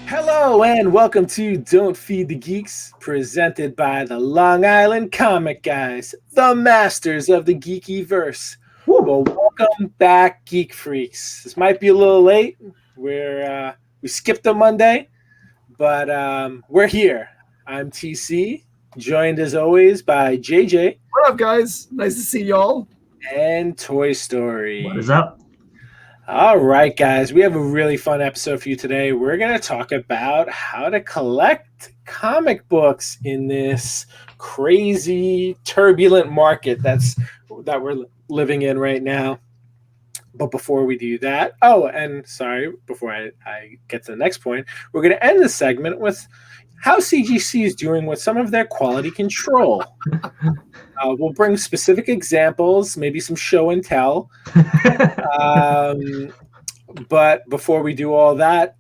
Hello and welcome to Don't Feed the Geeks, presented by the Long Island Comic Guys, the masters of the geeky verse. Well, welcome back, geek freaks. This might be a little late. We skipped a Monday, but we're here. I'm TC, joined as always by JJ. What up, guys? Nice to see y'all. And Toy Story. What is up? All right, guys, we have a really fun episode for you today. We're going to talk about how to collect comic books in this crazy, turbulent market that we're living in right now. But before we do that, before I get to the next point, we're going to end the segment with how CGC is doing with some of their quality control. We'll bring specific examples, maybe some show and tell. But before we do all that,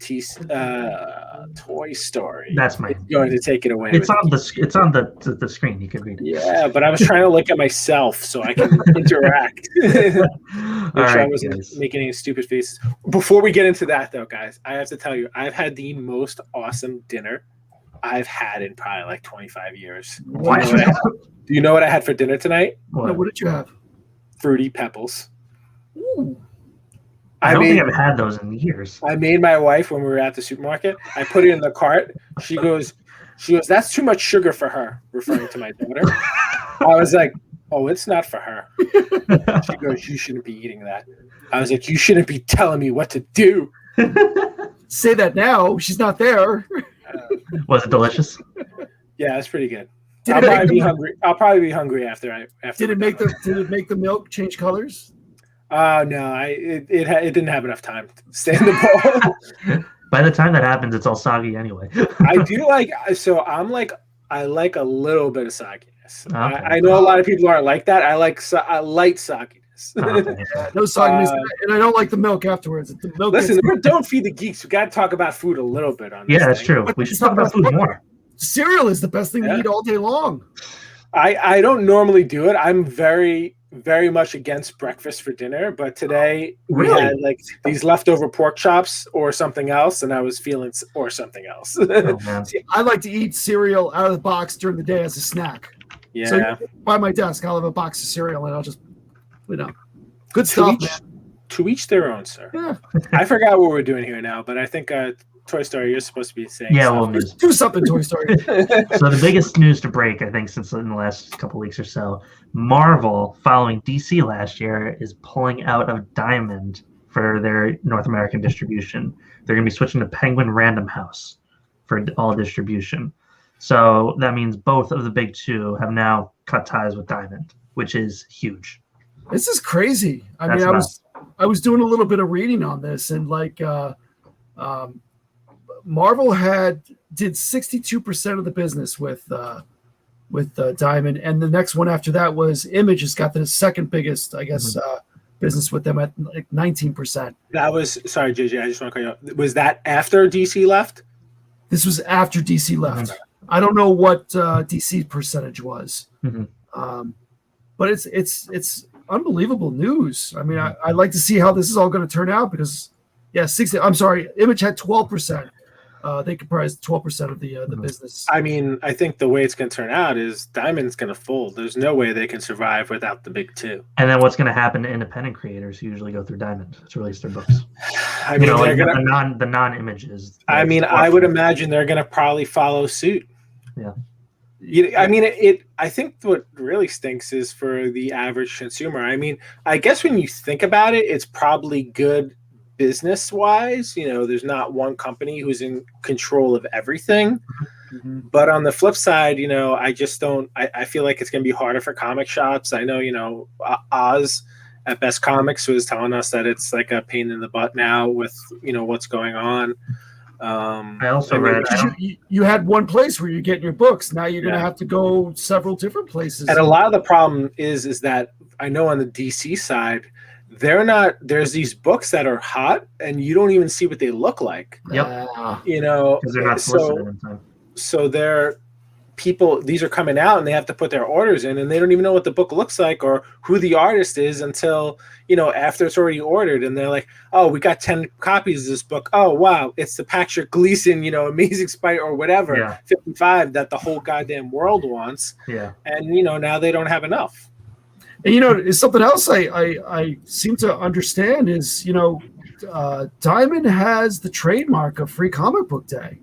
Toy Story. That's going to take it away. It's on the screen. You can read it. Yeah, but I was trying to look at myself so I can interact. Make sure I wasn't making any stupid faces. Before we get into that, though, guys, I have to tell you, I've had the most awesome dinner I've had in probably like 25 years. What? Do you know what I had for dinner tonight? What did you have? Fruity Pebbles. Ooh. I don't think I've had those in years. I made my wife when we were at the supermarket. I put it in the cart. She goes, that's too much sugar for her, referring to my daughter. I was like, oh, it's not for her. She goes, you shouldn't be eating that. I was like, you shouldn't be telling me what to do. Say that now. She's not there. Was it delicious? Yeah, it's pretty good. I'll probably be hungry after. Did it make the milk change colors? No, it didn't have enough time to stay in the bowl. By the time that happens, it's all soggy anyway. I like a little bit of sogginess. Okay. I know a lot of people aren't like that. I like light sogginess. Okay. No sogginess, and I don't like the milk afterwards. The milk Don't feed the geeks. We got to talk about food a little bit on this. Yeah, that's true. We should talk about food more. Cereal is the best thing to eat all day long. I don't normally do it. I'm very, very much against breakfast for dinner, but today we had like these leftover pork chops or something else, and I was feeling or something else. See, I like to eat cereal out of the box during the day as a snack. Yeah. So by my desk, I'll have a box of cereal, and I'll just, good stuff. To each their own, sir. Yeah. I forgot what we're doing here now, but I think Toy Story, you're supposed to be saying. Yeah, well, do something, Toy Story. So the biggest news to break, I think, since in the last couple weeks or so, Marvel, following DC last year, is pulling out of Diamond for their North American distribution. They're going to be switching to Penguin Random House for all distribution. So that means both of the big two have now cut ties with Diamond, which is huge. This is crazy. I was doing a little bit of reading on this, and Marvel did 62% of the business with Diamond, and the next one after that was Image has got the second biggest, I guess, business with them at like 19%. That was sorry, JJ. I just want to cut you off. Was that after DC left? This was after DC left. I don't know what DC percentage was, but it's unbelievable news. I mean, I'd like to see how this is all going to turn out because, Image had 12%. They comprised 12% of the business. I mean, I think the way it's going to turn out is Diamond's going to fold. There's no way they can survive without the big two. And then what's going to happen to independent creators who usually go through Diamond to release their books? I mean, the non-images. I mean, I would imagine they're going to probably follow suit. Yeah. I mean, I think what really stinks is for the average consumer. I mean, I guess when you think about it, it's probably good business-wise. There's not one company who's in control of everything. But on the flip side, I just don't. I feel like it's going to be harder for comic shops. I know, Oz at Best Comics was telling us that it's like a pain in the butt now with what's going on. I also read you had one place where you're getting your books. Now you're going to have to go several different places. And a lot of the problem is that I know on the DC side, there's these books that are hot and you don't even see what they look like. Yep. Because they're not solicited in time. So people, these are coming out and they have to put their orders in, and they don't even know what the book looks like or who the artist is until, after it's already ordered. And they're like, oh, we got 10 copies of this book. Oh, wow. It's the Patrick Gleason, Amazing Spider or whatever, 55 that the whole goddamn world wants. Yeah. And, now they don't have enough. And, it's something else I seem to understand is, Diamond has the trademark of Free Comic Book Day.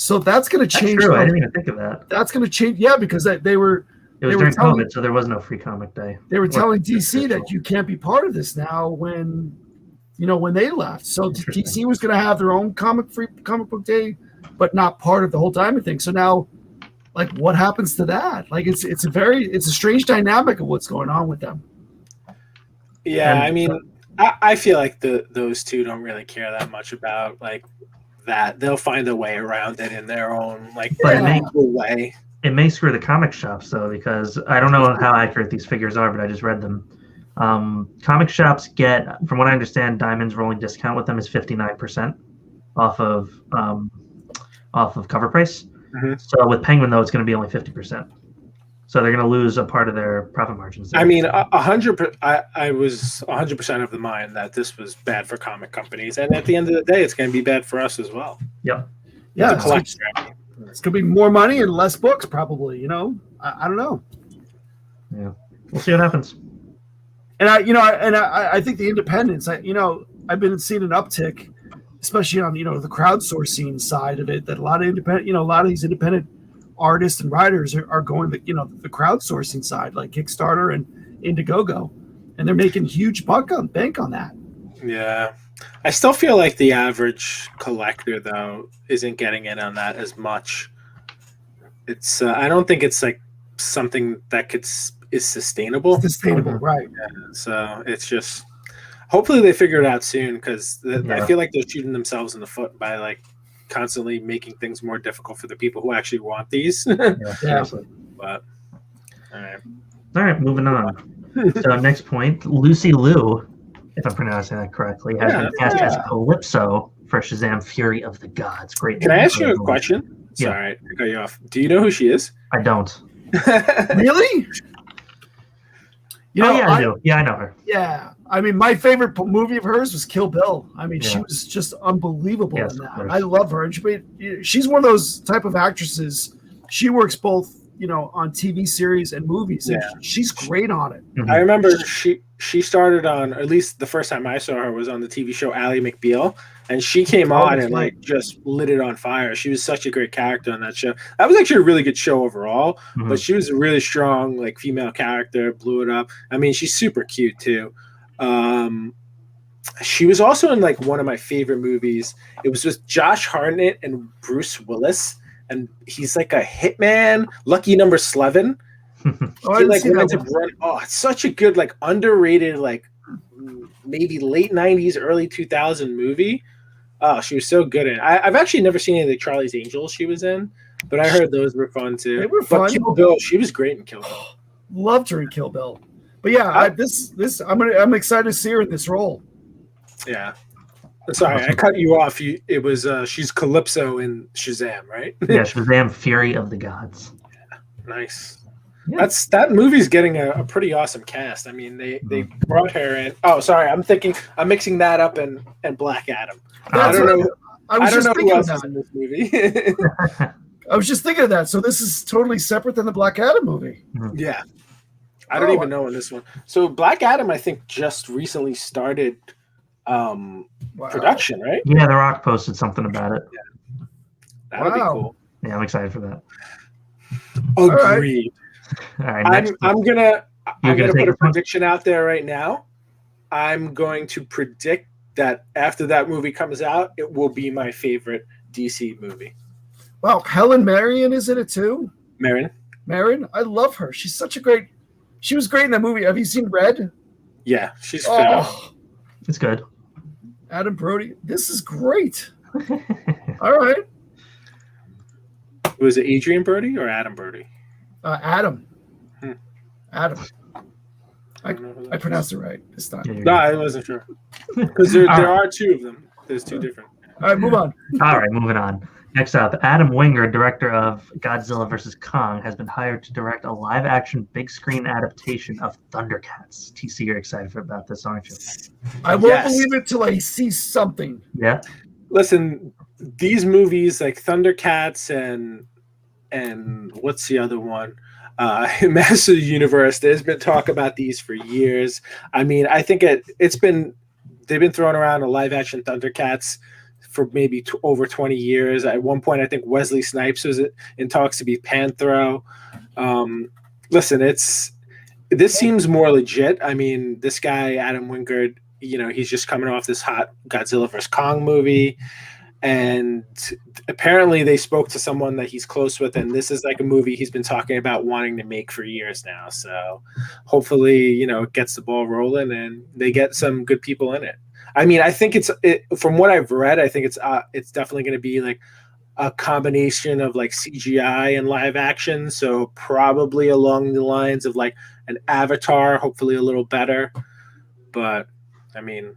So that's going to change. That's true. I didn't even think of that. That's going to change. Yeah, because they were. It was during COVID, so there was no Free Comic Day. They were telling DC that you can't be part of this now when they left. So DC was going to have their own Free Comic Book Day, but not part of the whole Diamond thing. So now, like, what happens to that? Like, it's a strange dynamic of what's going on with them. Yeah, I mean, I feel like those two don't really care that much about like that. They'll find a way around it in their own way. It may screw the comic shops though, because I don't know how accurate these figures are, but I just read them. Comic shops get, from what I understand, Diamond's rolling discount with them is 59% off of cover price. Mm-hmm. So with Penguin though, it's going to be only 50%. So they're going to lose a part of their profit margins there. I mean, 100%. I was 100% of the mind that this was bad for comic companies, and at the end of the day, it's going to be bad for us as well. Yep. Yeah, it's going to be more money and less books, probably. I don't know. Yeah, we'll see what happens. And I think the independents. I've been seeing an uptick, especially on the crowdsourcing side of it. That a lot of these independent artists and writers are going the crowdsourcing side, like Kickstarter and Indiegogo, and they're making huge bank on that. Yeah, I still feel like the average collector though isn't getting in on that as much. It's I don't think it's like something that is sustainable. Right? Yeah, so it's just hopefully they figure it out soon, because I feel like they're shooting themselves in the foot by like constantly making things more difficult for the people who actually want these. But all right, moving on. So next point, Lucy Liu, if I'm pronouncing that correctly, has been cast as Calypso for Shazam: Fury of the Gods. Great. Can I ask you a question? Yeah. Sorry, I cut you off. Do you know who she is? I don't. Really? I do. Yeah, I know her. Yeah. I mean, my favorite movie of hers was Kill Bill. I mean, she was just unbelievable in that. I love her. And she's one of those type of actresses. She works both, on TV series and movies. And she's great on it. Mm-hmm. I remember she started on, or at least the first time I saw her was on the TV show Ally McBeal. And she came on and like just lit it on fire. She was such a great character on that show. That was actually a really good show overall, but she was a really strong like female character, blew it up. I mean, she's super cute too. She was also in like one of my favorite movies. It was with Josh Hartnett and Bruce Willis, and he's like a hitman, Lucky Number Slevin. It's such a good like underrated like maybe late 90s, early 2000 movie. Oh, she was so good in it. I've actually never seen any of the Charlie's Angels she was in, but I heard those were fun too. They were fun. But Kill Bill, she was great in Kill Bill. Loved her in Kill Bill. But yeah, I'm excited to see her in this role. Yeah. Sorry, I cut you off. It was she's Calypso in Shazam, right? Yeah, Shazam: Fury of the Gods. Yeah, nice. Yeah. That movie's getting a pretty awesome cast. I mean, they brought her in. Oh, sorry, I'm mixing that up and Black Adam. I don't know. I don't know who else is in this movie. I was just thinking of that. So this is totally separate than the Black Adam movie. Yeah. I don't even know in this one. So Black Adam, I think, just recently started production, right? Yeah, The Rock posted something about it. Yeah. That'll be cool. Yeah, I'm excited for that. Agreed. All right, I'm gonna put a prediction out there right now. I'm going to predict that after that movie comes out, it will be my favorite DC movie. Wow, Helen Mirren is in it too. Mirren, I love her. She was great in that movie. Have you seen Red? Yeah, she's phenomenal. It's good. Adam Brody, this is great. All right. Was it Adrian Brody or Adam Brody? Adam. Adam. I pronounced it right this time. No, I wasn't sure. Because there are two of them. There's two different. All right, move on. All right, moving on. Next up, Adam Wingard, director of Godzilla vs. Kong, has been hired to direct a live-action big-screen adaptation of Thundercats. TC, you're excited about this, aren't you? I won't believe it till I see something. Yeah. Listen, these movies like Thundercats and what's the other one? Master of the Universe. There's been talk about these for years. I mean, I think they've been throwing around a live-action Thundercats for maybe over 20 years. At one point, I think Wesley Snipes was in talks to be Panthro. Listen, this seems more legit. I mean, this guy, Adam Wingard, he's just coming off this hot Godzilla vs. Kong movie. And apparently they spoke to someone that he's close with, and this is like a movie he's been talking about wanting to make for years now. So hopefully, it gets the ball rolling and they get some good people in it. I mean, I think from what I've read, I think it's definitely going to be like a combination of like CGI and live action. So probably along the lines of like an Avatar, hopefully a little better. But I mean,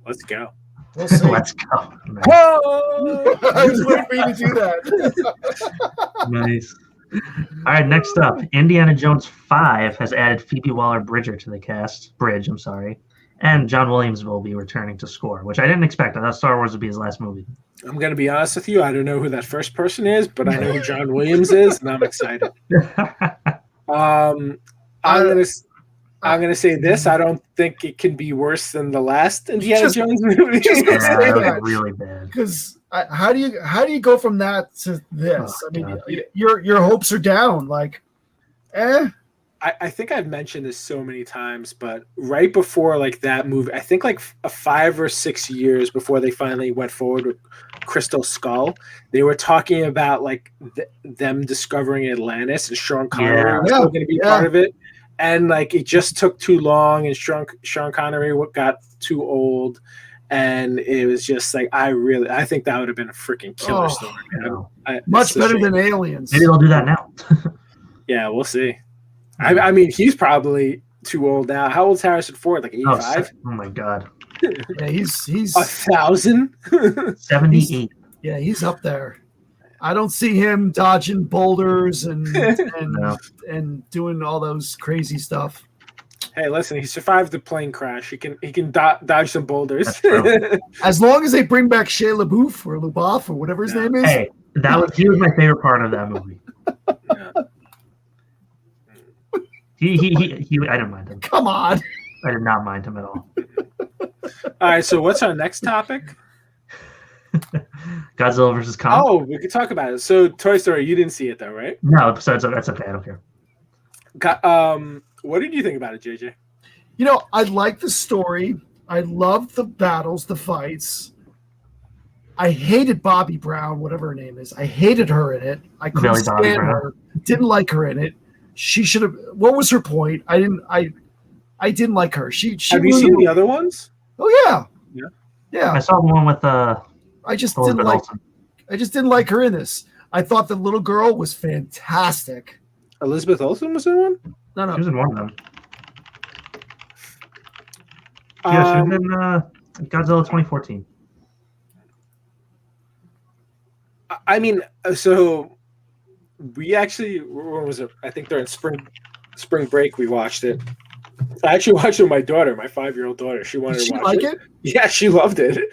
let's go. We'll see. Let's go. Nice. Whoa! I was waiting for you to do that. Nice. All right, next up, Indiana Jones 5 has added Phoebe Waller-Bridge to the cast. And John Williams will be returning to score, which I didn't expect. I thought Star Wars would be his last movie. I'm going to be honest with you. I don't know who that first person is, but I know who John Williams is, and I'm excited. I'm gonna say this. I don't think it can be worse than the last Indiana Jones movie. Just gonna say that really bad. Because how do you go from that to this? Oh, I mean, your hopes are down. Like, I think I've mentioned this so many times, but right before like that movie, I think like 5 or 6 years before they finally went forward with Crystal Skull, they were talking about like them discovering Atlantis, and Sean Connery was still going to be part of it. And like it just took too long, and Sean Connery got too old, and it was just like I think that would have been a freaking killer story. Much better than Aliens. Maybe they'll do that now. Yeah, we'll see. I mean, he's probably too old now. How old's Harrison Ford? Like 85? Oh my god. Yeah, he's 1,000. 78. Yeah, he's up there. I don't see him dodging boulders and doing all those crazy stuff. Hey, listen, he survived the plane crash. He can dodge some boulders. As long as they bring back Shia LaBeouf or whatever his name is. Hey, he was my favorite part of that movie. He I didn't mind him. Come on. I did not mind him at all. All right, so what's our next topic? Godzilla vs. Kong. Oh, we could talk about it. So, Toy Story, you didn't see it though, right? No, so that's okay. I don't care. What did you think about it, JJ? I like the story. I love the battles, the fights. I hated Bobby Brown, whatever her name is. I hated her in it. I couldn't stand her. Didn't like her in it. She should have. What was her point? I didn't like her. She have you seen the other ones? Oh yeah. I saw the one with I just didn't like her in this. I thought the little girl was fantastic. Elizabeth Olsen was in one? No. She was in one of them. Yeah, she was in Godzilla 2014. I mean, so we actually, when was it? I think during spring break we watched it. I actually watched it with my daughter, my 5-year-old daughter. She wanted to watch it. Yeah, she loved it.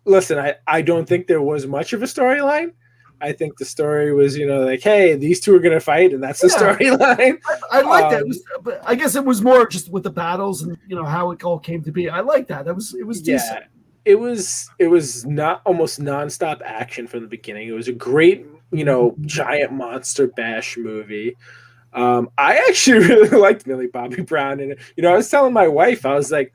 Listen, I don't think there was much of a storyline. I think the story was, like, hey, these two are going to fight, and that's the storyline. I like that. But I guess it was more just with the battles and how it all came to be. I like that. It was decent. It was not almost nonstop action from the beginning. It was a great, giant monster bash movie. I actually really liked Millie Bobby Brown, and I was telling my wife, I was like,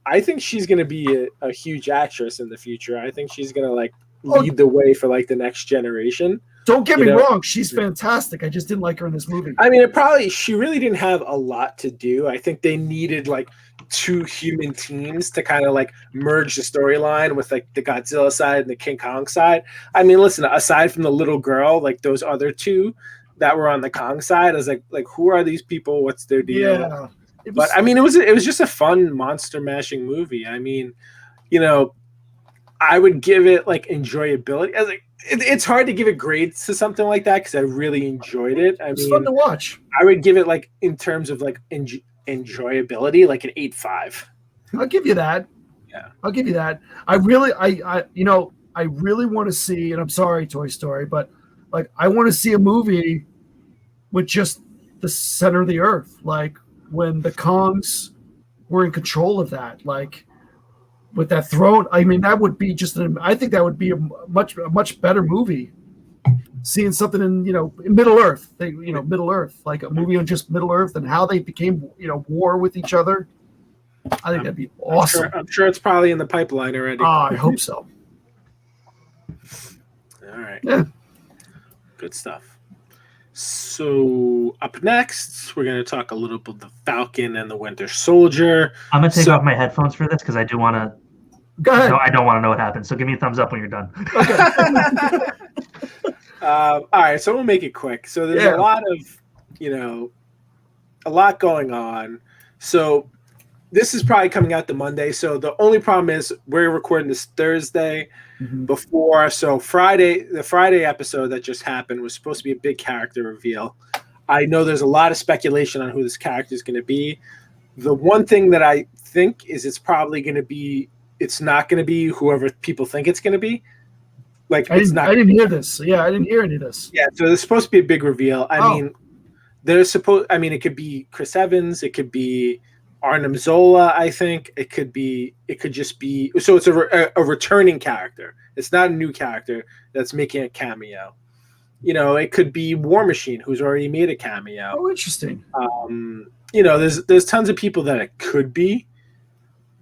I think she's going to be a huge actress in the future. I think she's going to lead the way for the next generation. Don't get me wrong, she's fantastic. I just didn't like her in this movie. I mean, she really didn't have a lot to do. I think they needed 2 human teams to kind of merge the storyline with the Godzilla side and the King Kong side. I mean, listen, aside from the little girl, those other 2 that were on the Kong side, I was like, who are these people? What's their deal? Yeah. But I mean, it was just a fun monster mashing movie. I mean, I would give it enjoyability. it's hard to give a grade to something like that because I really enjoyed it. I It's mean, fun to watch. I would give it like in terms of like enjoyability, like an 8.5. I'll give you that. Yeah. I'll give you that. I really want to see, and I'm sorry, Toy Story, but like I want to see a movie with just the center of the earth, like when the Kongs were in control of that, like with that throne. I mean, that would be I think that would be a much better movie. Seeing something in Middle Earth, Middle Earth, like a movie on just Middle Earth and how they became war with each other. I think that'd be awesome. I'm sure it's probably in the pipeline already. I hope so. All right. Yeah. Good stuff. So up next, we're going to talk a little bit about the Falcon and the Winter Soldier. I'm going to take off my headphones for this because I do want to. Go ahead. No, I don't want to know what happens. So give me a thumbs up when you're done. Okay. All right. So we'll make it quick. So there's a lot of, a lot going on. So this is probably coming out the Monday. So the only problem is we're recording this Thursday before. So the Friday episode that just happened was supposed to be a big character reveal. I know there's a lot of speculation on who this character is going to be. The one thing that I think is it's not going to be whoever people think it's going to be. Like I didn't hear this. Yeah, I didn't hear any of this. Yeah, so there's supposed to be a big reveal. I mean, it could be Chris Evans, it could be Arnim Zola, I think. It could just be so it's a returning character. It's not a new character that's making a cameo. It could be War Machine, who's already made a cameo. Oh, interesting. There's tons of people that it could be,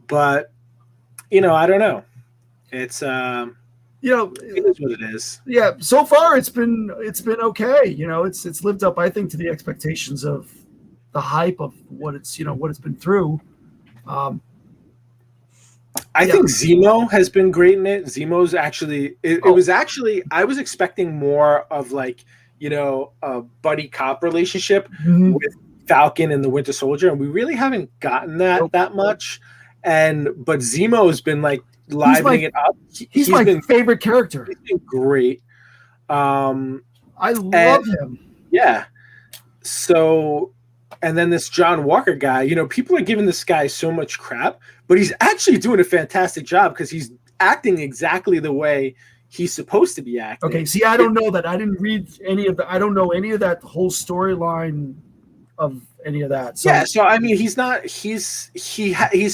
but I don't know. It's it is what it is. Yeah, so far it's been okay. It's lived up, I think, to the expectations of the hype of what it's been through. I think Zemo has been great in it. Zemo's actually it was actually I was expecting more of like a buddy cop relationship with Falcon and the Winter Soldier, and we really haven't gotten that much. But Zemo has been like livening it up. He's my favorite character. He's been great. I love him. Yeah. So, and then this John Walker guy, people are giving this guy so much crap, but he's actually doing a fantastic job because he's acting exactly the way he's supposed to be acting. Okay, see, I don't know that. I didn't read I don't know any of that whole storyline of any of that. So. Yeah, so I mean, he's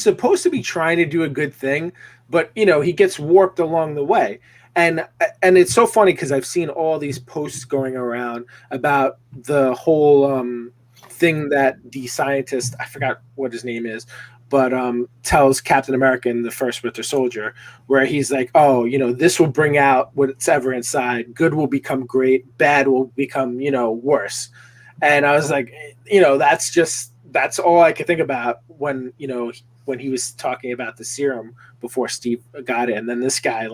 supposed to be trying to do a good thing, but he gets warped along the way. And it's so funny because I've seen all these posts going around about the whole thing that the scientist, I forgot what his name is, but tells Captain America in the first Winter Soldier, where he's like, oh, this will bring out what's ever inside. Good will become great. Bad will become, worse. And I was like, that's all I could think about when he was talking about the serum before Steve got it. And then this guy,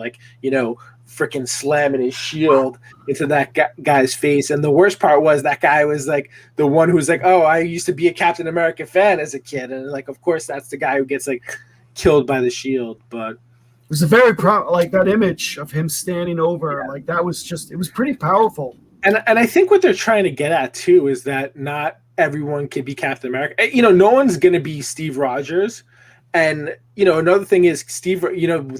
freaking slamming his shield into that guy's face. And the worst part was that guy was like the one who was like, oh, I used to be a Captain America fan as a kid. And of course, that's the guy who gets killed by the shield. But it was a very that image of him standing over, that was it was pretty powerful. And I think what they're trying to get at too is that not everyone can be Captain America. No one's going to be Steve Rogers. And, another thing is Steve,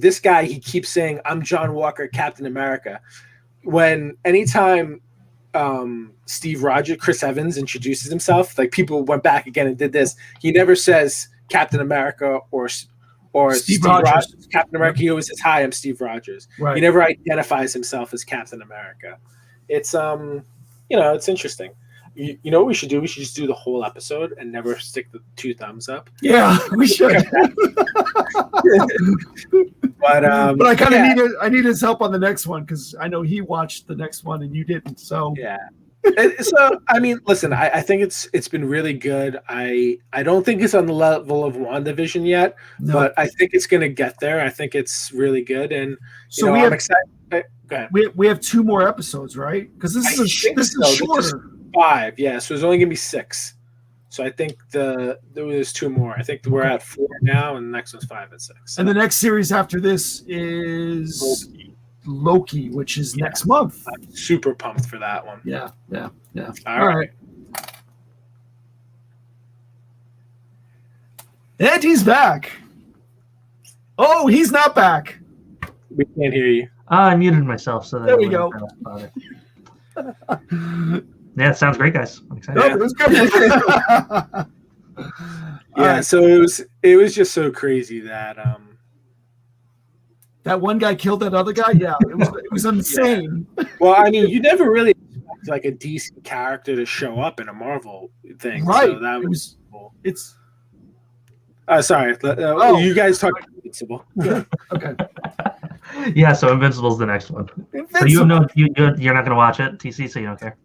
this guy, he keeps saying, I'm John Walker, Captain America. Anytime Steve Rogers, Chris Evans introduces himself, people went back again and did this. He never says Captain America or Steve Rogers. Captain America. He always says, hi, I'm Steve Rogers. Right. He never identifies himself as Captain America. It's, it's interesting. You know what we should do? We should just do the whole episode and never stick the 2 thumbs up. Yeah, we should. But I kind of I need his help on the next one because I know he watched the next one and you didn't. So yeah. So I mean, listen, I think it's been really good. I don't think it's on the level of WandaVision yet, but I think it's going to get there. I think it's really good, and I'm excited. Go ahead. We have 2 more episodes, right? Because this is shorter. 5, yeah. So there's only gonna be 6. So I think there was 2 more. I think we're at 4 now, and the next one's 5 and 6. And the next series after this is Loki, which is next month. I'm super pumped for that one. Yeah. All right. And he's back. Oh, he's not back. We can't hear you. I muted myself, so that There we go. Yeah, it sounds great, guys. I'm excited. No, it was good. Yeah, so it was just so crazy that that one guy killed that other guy. Yeah, it was insane. Yeah. Well, I mean, you never really expect like a DC character to show up in a Marvel thing, Right? So that was cool. It's. Sorry. You guys talk about Invincible. Yeah. Okay. Yeah, so Invincible's the next one. So you're not going to watch it, TC, so you don't care?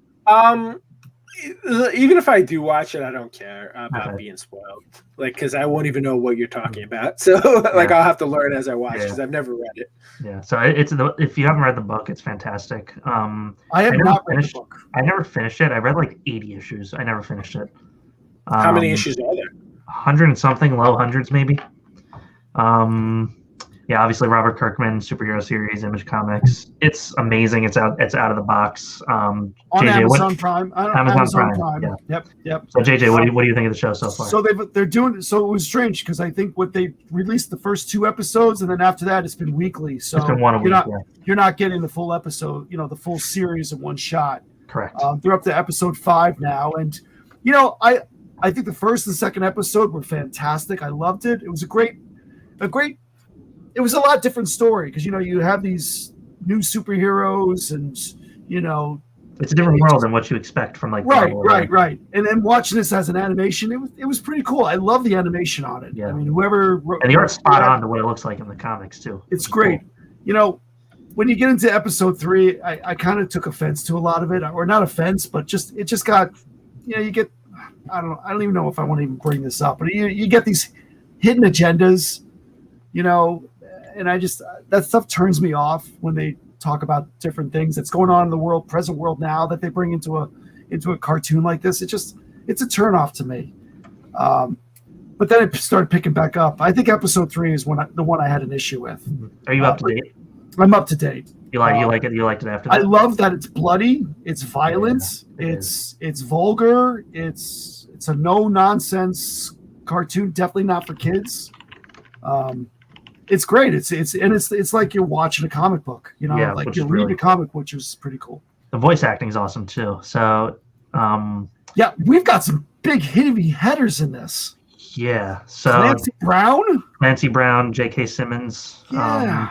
Even if I do watch it, I don't care about being spoiled. Like, because I won't even know what you're talking about. So, like, I'll have to learn as I watch because I've never read it. Yeah. So if you haven't read the book, it's fantastic. I have not read the book. I never finished it. I read like 80 issues. I never finished it. How many issues are there? 100 and something, low hundreds maybe. Yeah, obviously Robert Kirkman superhero series, Image Comics. It's amazing. It's out of the box. On JJ, Amazon Prime. Amazon Prime. Yeah. Yep. So JJ, what do you think of the show so far? So they're doing. So it was strange because I think what they released the first 2 episodes, and then after that it's been weekly. So it's been one a week. You're not getting the full episode. The full series in one shot. Correct. They're up to episode 5 now, and I think the first and second episode were fantastic. I loved it. It was a great. It was a lot different story because you have these new superheroes and it's a different world than what you expect from like right. And then watching this as an animation, it was pretty cool. I love the animation on it. Yeah. I mean, whoever wrote, and the art's spot on to what it looks like in the comics too. It's great. Cool. When you get into episode 3, I kind of took offense to a lot of it, or not offense, but it just got you get I don't even know if I want to even bring this up, but you get these hidden agendas, and that stuff turns me off when they talk about different things that's going on in the present world now that they bring into a cartoon like this. It's a turn off to me. But then it started picking back up. I think episode 3 is the one I had an issue with. Are you up to date? I'm up to date. You like it? You liked it after that? I love that it's bloody, it's violent, it's vulgar, it's a no nonsense cartoon, definitely not for kids. It's great. It's like you're watching a comic book, like you're reading a comic, which is pretty cool. The voice acting is awesome too. So, we've got some big heavy headers in this. Yeah. So Clancy Brown, J.K. Simmons. Yeah.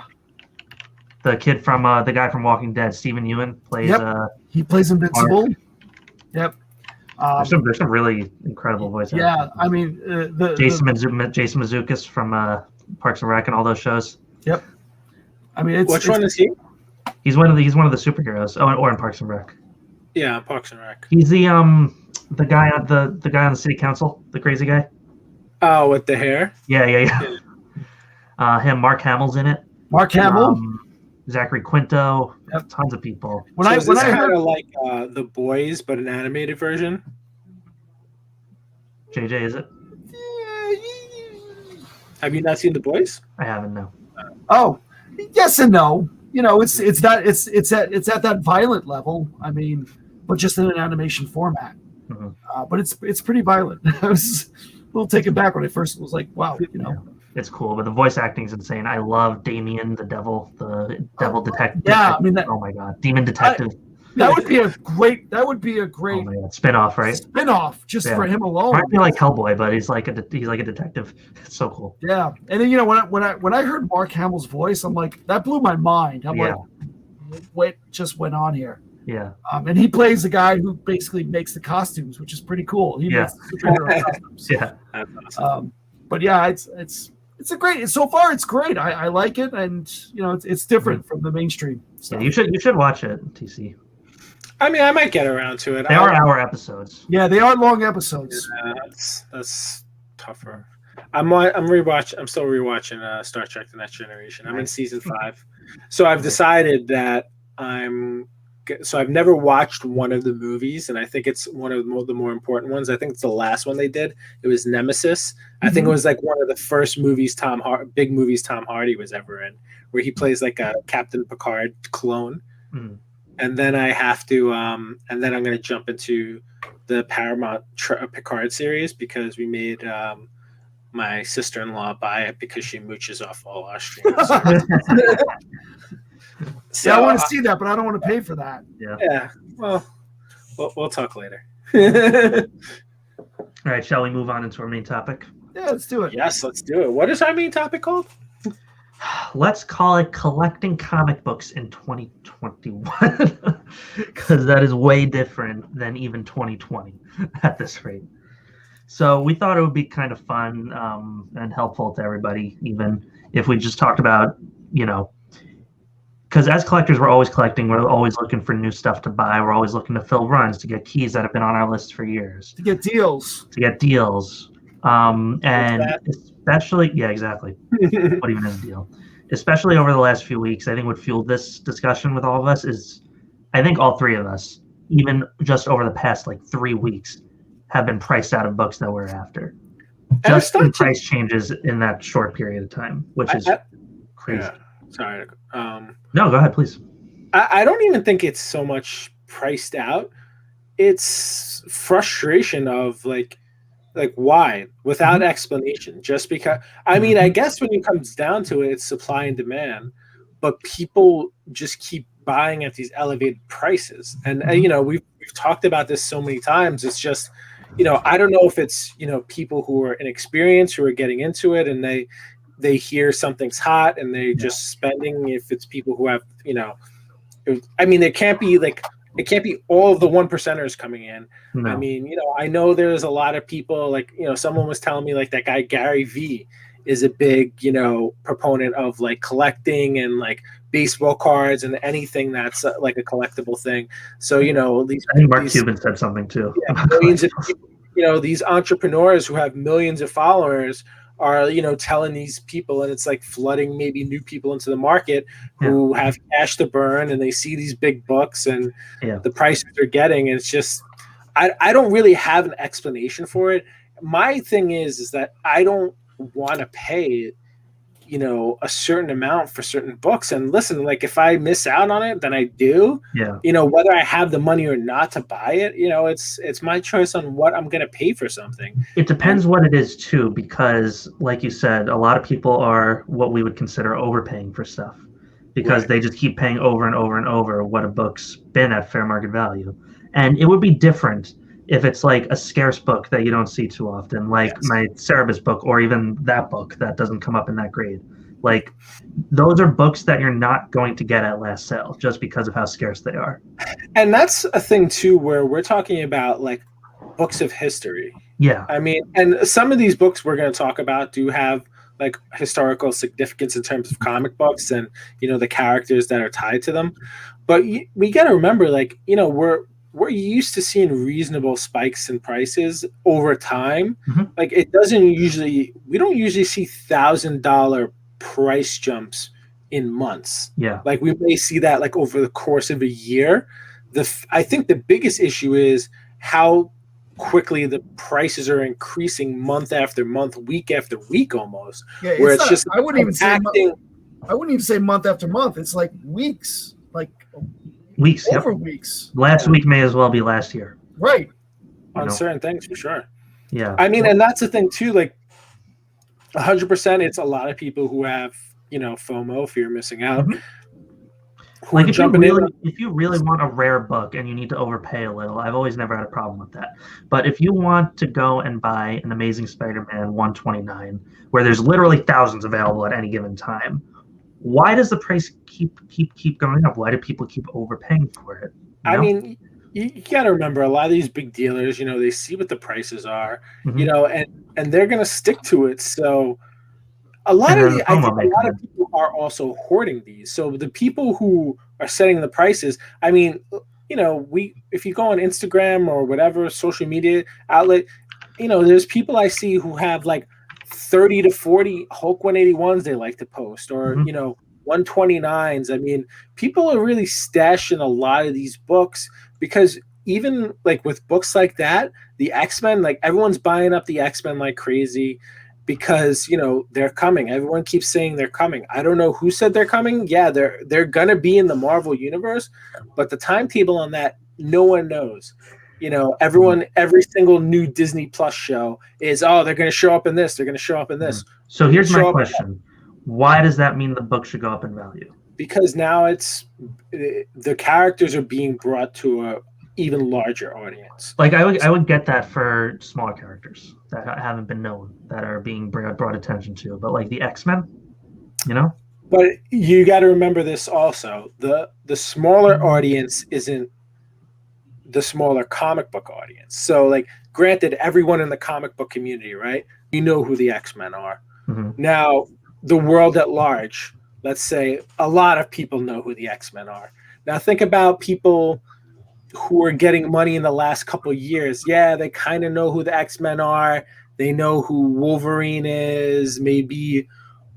The kid from the guy from Walking Dead, Stephen Ewan plays. He plays Invincible. Mark. Yep. There's some really incredible voice acting. Yeah, I mean Jason Mazzuccas from Parks and Rec and all those shows. Yep. I mean, which one is he? He's one of the superheroes. Oh, or in Parks and Rec. Yeah, Parks and Rec. He's the guy on the city council, the crazy guy. Oh, with the hair. Yeah. Him, Mark Hamill's in it. Mark Hamill. Zachary Quinto. Yep. Tons of people. When I kind of like The Boys, but an animated version. JJ, is it? Have you not seen The Boys? I haven't. No. Oh, yes and no. It's at that violent level. I mean, but just in an animation format. Mm-hmm. But it's pretty violent. I was a little taken back when I first was like, wow, Yeah. It's cool, but the voice acting is insane. I love Damien, the devil detective. Yeah, I mean, oh my god, demon detective. That would be a great. Spin-off, right? Spin-off just for him alone. I feel like Hellboy, but he's like a detective. It's so cool. Yeah, and then when I heard Mark Hamill's voice, I'm like, that blew my mind. I'm like, what just went on here? Yeah. And he plays the guy who basically makes the costumes, which is pretty cool. He makes the superhero costumes. Yeah. But yeah, it's a great. So far, it's great. I like it, and it's different from the mainstream stuff. Yeah, you should watch it, TC. I mean, I might get around to it. They are hour episodes. Yeah, they are long episodes. Yeah, that's tougher. I'm still rewatching Star Trek: The Next Generation. I'm in season 5, so I've decided that I've never watched one of the movies, and I think it's one of the more important ones. I think it's the last one they did. It was Nemesis. I think it was like one of the first movies big movies Tom Hardy was ever in, where he plays like a Captain Picard clone. Mm. And then I have to, and then I'm going to jump into the Paramount Picard series because we made my sister-in-law buy it because she mooches off all our streams. So, yeah, I want to see that, but I don't want to pay for that. Yeah. Well, we'll talk later. All right, shall we move on into our main topic? Yeah, let's do it. Yes, let's do it. What is our main topic called? Let's call it collecting comic books in 2021, because that is way different than even 2020 at this rate. So we thought it would be kind of fun and helpful to everybody, even if we just talked about, because as collectors, we're always collecting. We're always looking for new stuff to buy. We're always looking to fill runs, to get keys that have been on our list for years. To get deals. And especially, yeah, exactly. What even is a deal? Especially over the last few weeks, I think what fueled this discussion with all of us is, I think all three of us, even just over the past 3 weeks, have been priced out of books that we're after. Just in price changes in that short period of time, which is crazy. Yeah. Sorry. No, go ahead, please. I don't even think it's so much priced out. It's frustration of why without explanation, just because I mean, I guess when it comes down to it, it's supply and demand, but people just keep buying at these elevated prices. And we've talked about this so many times. It's just, I don't know if it's, people who are inexperienced who are getting into it and they hear something's hot and they just spending. If it's people who have, I mean, it can't be all of the 1%ers coming in. No. I mean, I know there's a lot of people someone was telling me that guy Gary V is a big, proponent of collecting and baseball cards and anything that's a collectible thing. So, these, I think Mark Cuban said something too. Yeah, millions of people, these entrepreneurs who have millions of followers are, telling these people, and it's flooding maybe new people into the market who have cash to burn, and they see these big books and the prices they're getting. And it's just, I don't really have an explanation for it. My thing is that I don't want to pay, a certain amount for certain books. And listen, if I miss out on it, then I do. Yeah. Whether I have the money or not to buy it, it's my choice on what I'm going to pay for something. It depends what it is too, because like you said, a lot of people are what we would consider overpaying for stuff because they just keep paying over and over and over what a book's been at fair market value. And it would be different if it's a scarce book that you don't see too often, my Cerebus book, or even that book that doesn't come up in that grade. Those are books that you're not going to get at last sale just because of how scarce they are. And that's a thing too, where we're talking about books of history. Yeah. I mean, and some of these books we're going to talk about do have historical significance in terms of comic books and, the characters that are tied to them. But we got to remember, we're used to seeing reasonable spikes in prices over time. Mm-hmm. We don't usually see $1,000 price jumps in months. Yeah. We may see that over the course of a year. I think the biggest issue is how quickly the prices are increasing month after month, week after week almost. Yeah, where it's just, I wouldn't even say month after month. It's weeks. Weeks, over weeks. Last week may as well be last year. Right. On certain things, for sure. Yeah. I mean, and that's the thing, too. 100%, it's a lot of people who have, FOMO, fear of missing out. Mm-hmm. If you really want a rare book and you need to overpay a little, I've always never had a problem with that. But if you want to go and buy an Amazing Spider-Man 129, where there's literally thousands available at any given time, why does the price keep going up? Why do people keep overpaying for it? I mean, you got to remember, a lot of these big dealers, they see what the prices are, and they're going to stick to it. So I think a lot of people are also hoarding these. So the people who are setting the prices, I mean, if you go on Instagram or whatever social media outlet, there's people I see who have 30 to 40 Hulk 181s they like to post, or 129s. I mean, people are really stashing a lot of these books because even with books like that, the X-Men, everyone's buying up the X-Men like crazy. because they're coming. Everyone keeps saying they're coming. I don't know who said they're coming. Yeah, they're gonna be in the Marvel universe, but the timetable on that, no one knows. Every single new Disney Plus show is, they're gonna show up in this. They're gonna show up in this. So here's my question: why does that mean the book should go up in value? Because now the characters are being brought to a even larger audience. Like I would get that for smaller characters that haven't been known, that are being brought attention to, but like the X-Men, But you got to remember this also: the smaller audience isn't the smaller comic book audience. So, like, granted, everyone in the comic book community, right? You know who the X-Men are. Mm-hmm. Now, the world at large, let's say, a lot of people know who the X-Men are. Now, think about people who are getting money in the last couple of years. Yeah, they kind of know who the X-Men are. They know who Wolverine is, maybe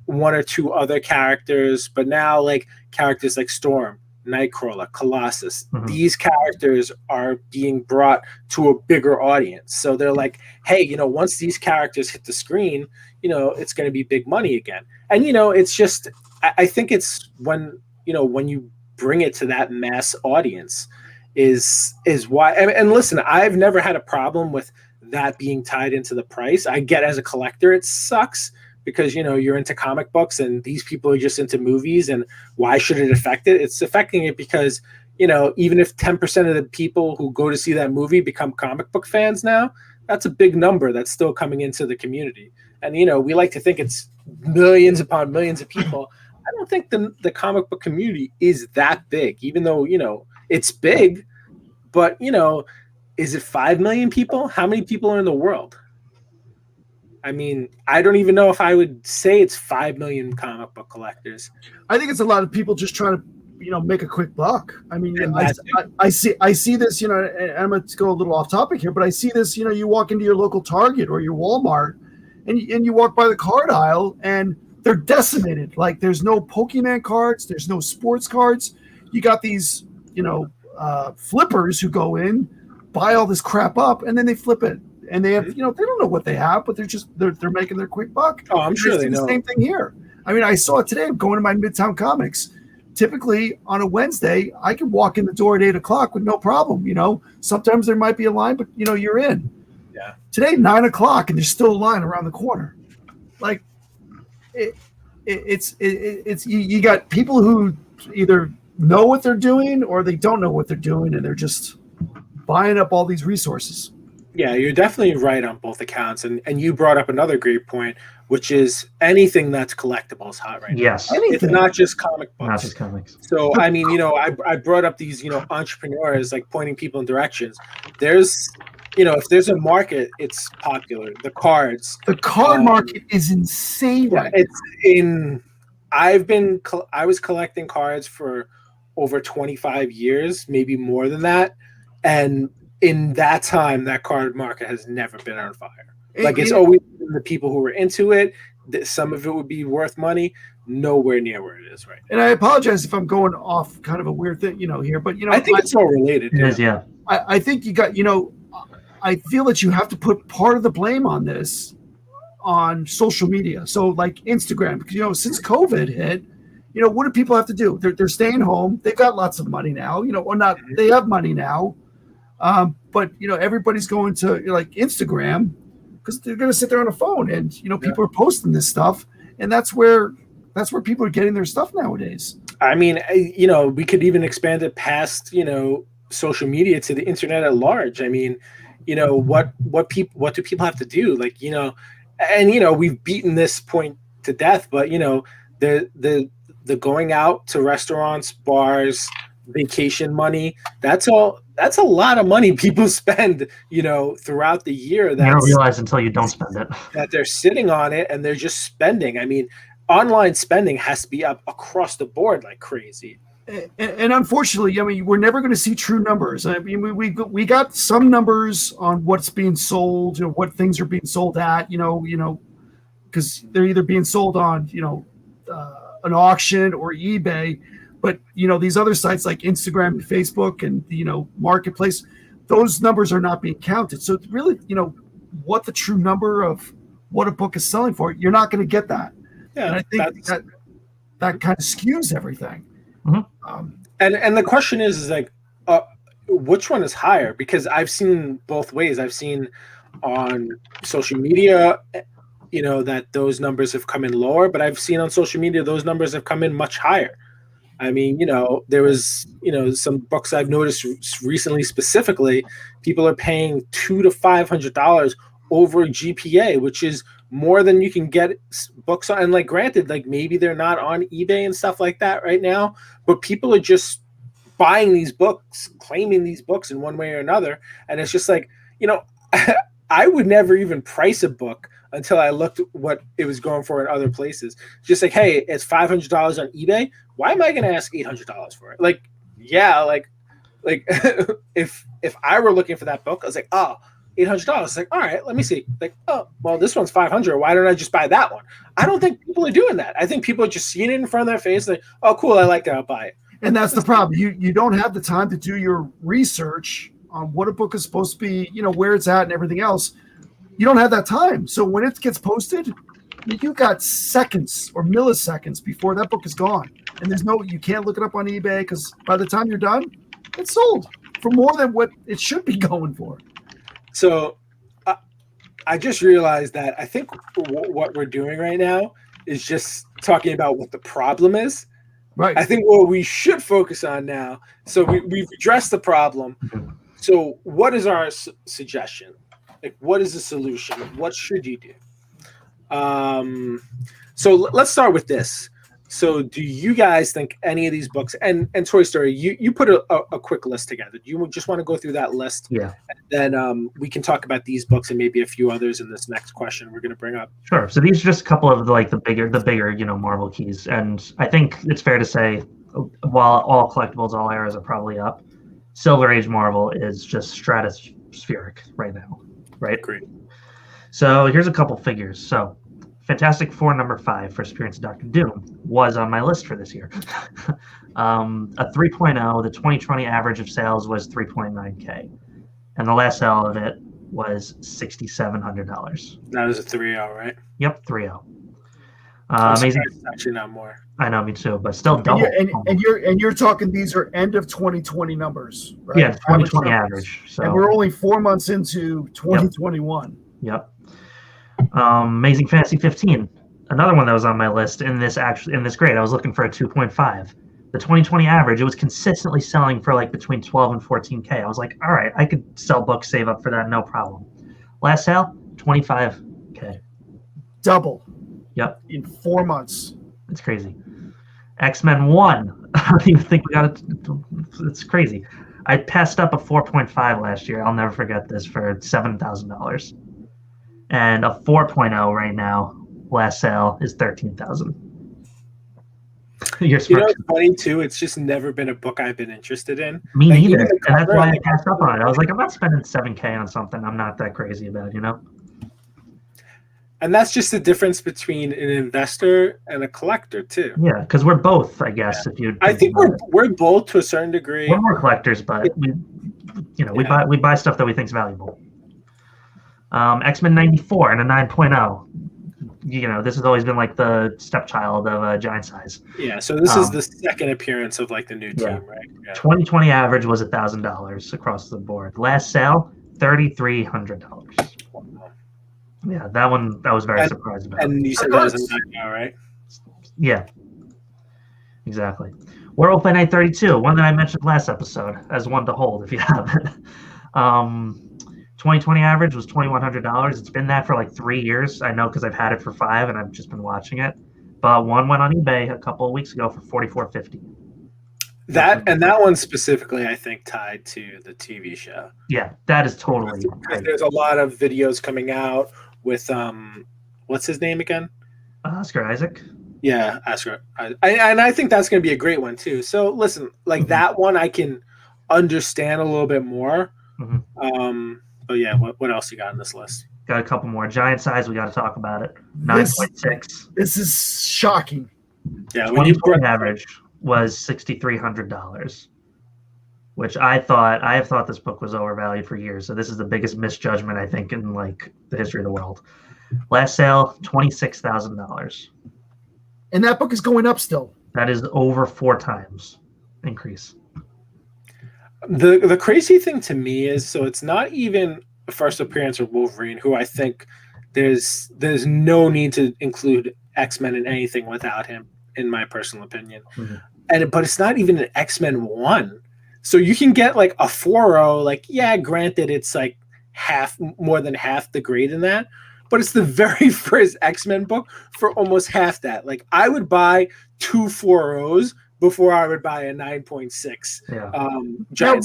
one or two other characters. But now, like, characters like Storm, Nightcrawler, Colossus, these characters are being brought to a bigger audience. So they're like, hey, once these characters hit the screen, it's going to be big money again. And, it's just, I think it's when you bring it to that mass audience is why. And listen, I've never had a problem with that being tied into the price. I get, as a collector, it sucks because you're into comic books and these people are just into movies, and why should it affect it? It's affecting it because even if 10% of the people who go to see that movie become comic book fans now, that's a big number that's still coming into the community. And we like to think it's millions upon millions of people. I don't think the comic book community is that big, even though it's big, but is it 5 million people? How many people are in the world? I mean, I don't even know if I would say it's 5 million comic book collectors. I think it's a lot of people just trying to, make a quick buck. I mean, I see this, and I'm going to go a little off topic here, but I see this, you walk into your local Target or your Walmart and you walk by the card aisle and they're decimated. Like, there's no Pokemon cards. There's no sports cards. You got these, flippers who go in, buy all this crap up, and then they flip it. And they have, they don't know what they have, but they're making their quick buck. Oh, I'm sure they know. The same thing here. I mean, I saw it today. I'm going to my Midtown Comics. Typically on a Wednesday, I can walk in the door at 8:00 with no problem. Sometimes there might be a line, but you're in. Yeah. Today, 9:00, and there's still a line around the corner. Like, it's you got people who either know what they're doing or they don't know what they're doing, and they're just buying up all these resources. Yeah, you're definitely right on both accounts. And you brought up another great point, which is anything that's collectible is hot right now. Yes. It's not just comic books. Not just comics. So, I mean, I brought up these, entrepreneurs, like, pointing people in directions. There's, if there's a market, it's popular. The cards. The card market is insane. Yeah, I was collecting cards for over 25 years, maybe more than that. And in that time, that card market has never been on fire. It's always been the people who were into it. Some of it would be worth money. Nowhere near where it is right now. And I apologize if I'm going off kind of a weird thing, here. But I think it's all related. It is, yeah. I think you got, I feel that you have to put part of the blame on this on social media. So like Instagram, because since COVID hit, what do people have to do? They're staying home. They've got lots of money now. Or not. They have money now. But everybody's going to like Instagram because they're going to sit there on a phone, and people are posting this stuff, and that's where people are getting their stuff nowadays. I mean, we could even expand it past social media to the internet at large. I mean, what do people have to do? Like, and we've beaten this point to death, but the going out to restaurants, bars, vacation money, that's a lot of money people spend, throughout the year. You don't realize until you don't spend it. That they're sitting on it and they're just spending. I mean, online spending has to be up across the board like crazy. And unfortunately, I mean, we're never going to see true numbers. I mean, we got some numbers on what's being sold, what things are being sold at, because they're either being sold on, an auction or eBay. But, these other sites like Instagram and Facebook and, Marketplace, those numbers are not being counted. So it's really, what the true number of what a book is selling for, you're not going to get that. Yeah, and I think that kind of skews everything. And the question is like, which one is higher? Because I've seen both ways. I've seen on social media, that those numbers have come in lower, but I've seen on social media those numbers have come in much higher. I mean, there was, some books I've noticed recently specifically, people are paying $200 to $500 over GPA, which is more than you can get books on. And like, granted, like maybe they're not on eBay and stuff like that right now, but people are just buying these books, claiming these books in one way or another. And it's just like, I would never even price a book until I looked what it was going for in other places. Just like, hey, it's $500 on eBay. Why am I going to ask $800 for it? Like, yeah, like if I were looking for that book, I was like, oh, $800. It's like, all right, let me see. Like, oh, well, this one's $500. Why don't I just buy that one? I don't think people are doing that. I think people are just seeing it in front of their face. Like, oh, cool, I like that. I'll buy it. And that's the problem. You don't have the time to do your research on what a book is supposed to be, where it's at and everything else. You don't have that time. So when it gets posted, you got seconds or milliseconds before that book is gone. And you can't look it up on eBay because by the time you're done, it's sold for more than what it should be going for. So I just realized that I think what we're doing right now is just talking about what the problem is. Right. I think what we should focus on now, so we've addressed the problem. So what is our suggestion? Like, what is the solution? What should you do? So let's start with this. So do you guys think any of these books, and Toy Story, you put a quick list together. Do you just want to go through that list? Yeah. And then we can talk about these books and maybe a few others in this next question we're going to bring up. Sure. So these are just a couple of the bigger, Marvel keys. And I think it's fair to say, while all collectibles, all eras are probably up, Silver Age Marvel is just stratospheric right now. Right? Great. So here's a couple figures. So Fantastic Four #5, First Appearance of Dr. Doom, was on my list for this year. A 3.0, the 2020 average of sales was 3.9K. And the last sale of it was $6,700. That was a 3.0, right? Yep, 3.0. Amazing. It's actually not more. I know, me too, but still double. And you're talking these are end of 2020 numbers, right? Yeah, 2020 average. So. And we're only 4 months into 2021. Yep. Amazing Fantasy 15, another one that was on my list in this grade. I was looking for a 2.5. The 2020 average, it was consistently selling for like between 12 and 14K. I was like, all right, I could sell books, save up for that, no problem. Last sale, 25K. Double. Yep. In 4 months. It's crazy. X-Men 1. I don't even think we got it. It's crazy. I passed up a 4.5 last year. I'll never forget this, for $7,000. And a 4.0 right now, last sale, is $13,000. It's funny too. It's just never been a book I've been interested in. Me neither. And that's why I passed up on it. I was like, I'm not spending $7K on something I'm not that crazy about, And that's just the difference between an investor and a collector too. Yeah, because we're both, I guess. Yeah. I think we're both to a certain degree. We're more collectors, but we buy stuff that we think is valuable. X-Men 94 and a 9.0. This has always been like the stepchild of Giant Size. Yeah, so this is the second appearance of like the new team, right? Yeah. 2020 average was $1,000 across the board. Last sale, $3,300. Yeah, that was very surprised about. And you said that was a 9 right? Yeah, exactly. Werewolf by Night 32, one that I mentioned last episode as one to hold if you haven't. 2020 average was $2,100. It's been that for like 3 years. I know because I've had it for 5 and I've just been watching it. But one went on eBay a couple of weeks ago for $4,450. That one specifically, I think, tied to the TV show. Yeah, that is totally. Because there's a lot of videos coming out with what's his name again? Oscar Isaac. Yeah, Oscar. And I think that's going to be a great one too. So listen, like that one, I can understand a little bit more. Mm-hmm. But yeah, what else you got on this list? Got a couple more. Giant Size, we got to talk about it. 9.6. This is shocking. Yeah, when you put average was $6,300, which I have thought this book was overvalued for years. So this is the biggest misjudgment I think in like the history of the world. Last sale, $26,000. And that book is going up still. That is over 4 times increase. The crazy thing to me is, so it's not even a first appearance of Wolverine, who I think there's no need to include X-Men in anything without him, in my personal opinion. But it's not even an X-Men 1. So you can get like a 4.0, like, yeah, granted it's like more than half the grade in that, but it's the very first X-Men book for almost half that. Like, I would buy 2 4.0s before I would buy a 9.6. Now,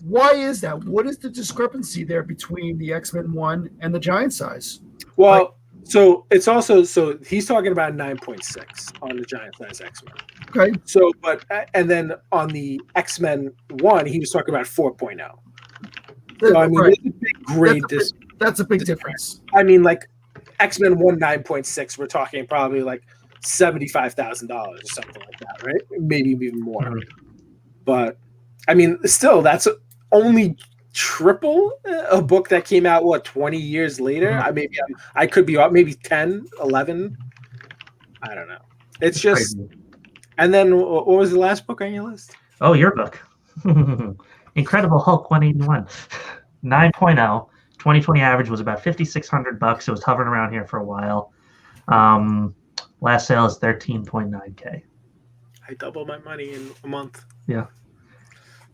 why is that? What is the discrepancy there between the X-Men 1 and the giant size? Well, so it's also, so he's talking about 9.6 on the giant size X-Men. Okay. So, and then on the X-Men 1, he was talking about 4.0. So, I mean, there's a big grade. That's a big difference. I mean, like, X-Men 1 9.6, we're talking probably like $75,000 or something like that, right? Maybe even more. But, I mean, still, that's only triple a book that came out, 20 years later? I could be off, maybe 10, 11. I don't know. It's just crazy. And then what was the last book on your list? Oh, your book. Incredible Hulk 181. 9.0. 2020 average was about $5,600. It was hovering around here for a while. Last sale is $13.9K. I doubled my money in a month. Yeah.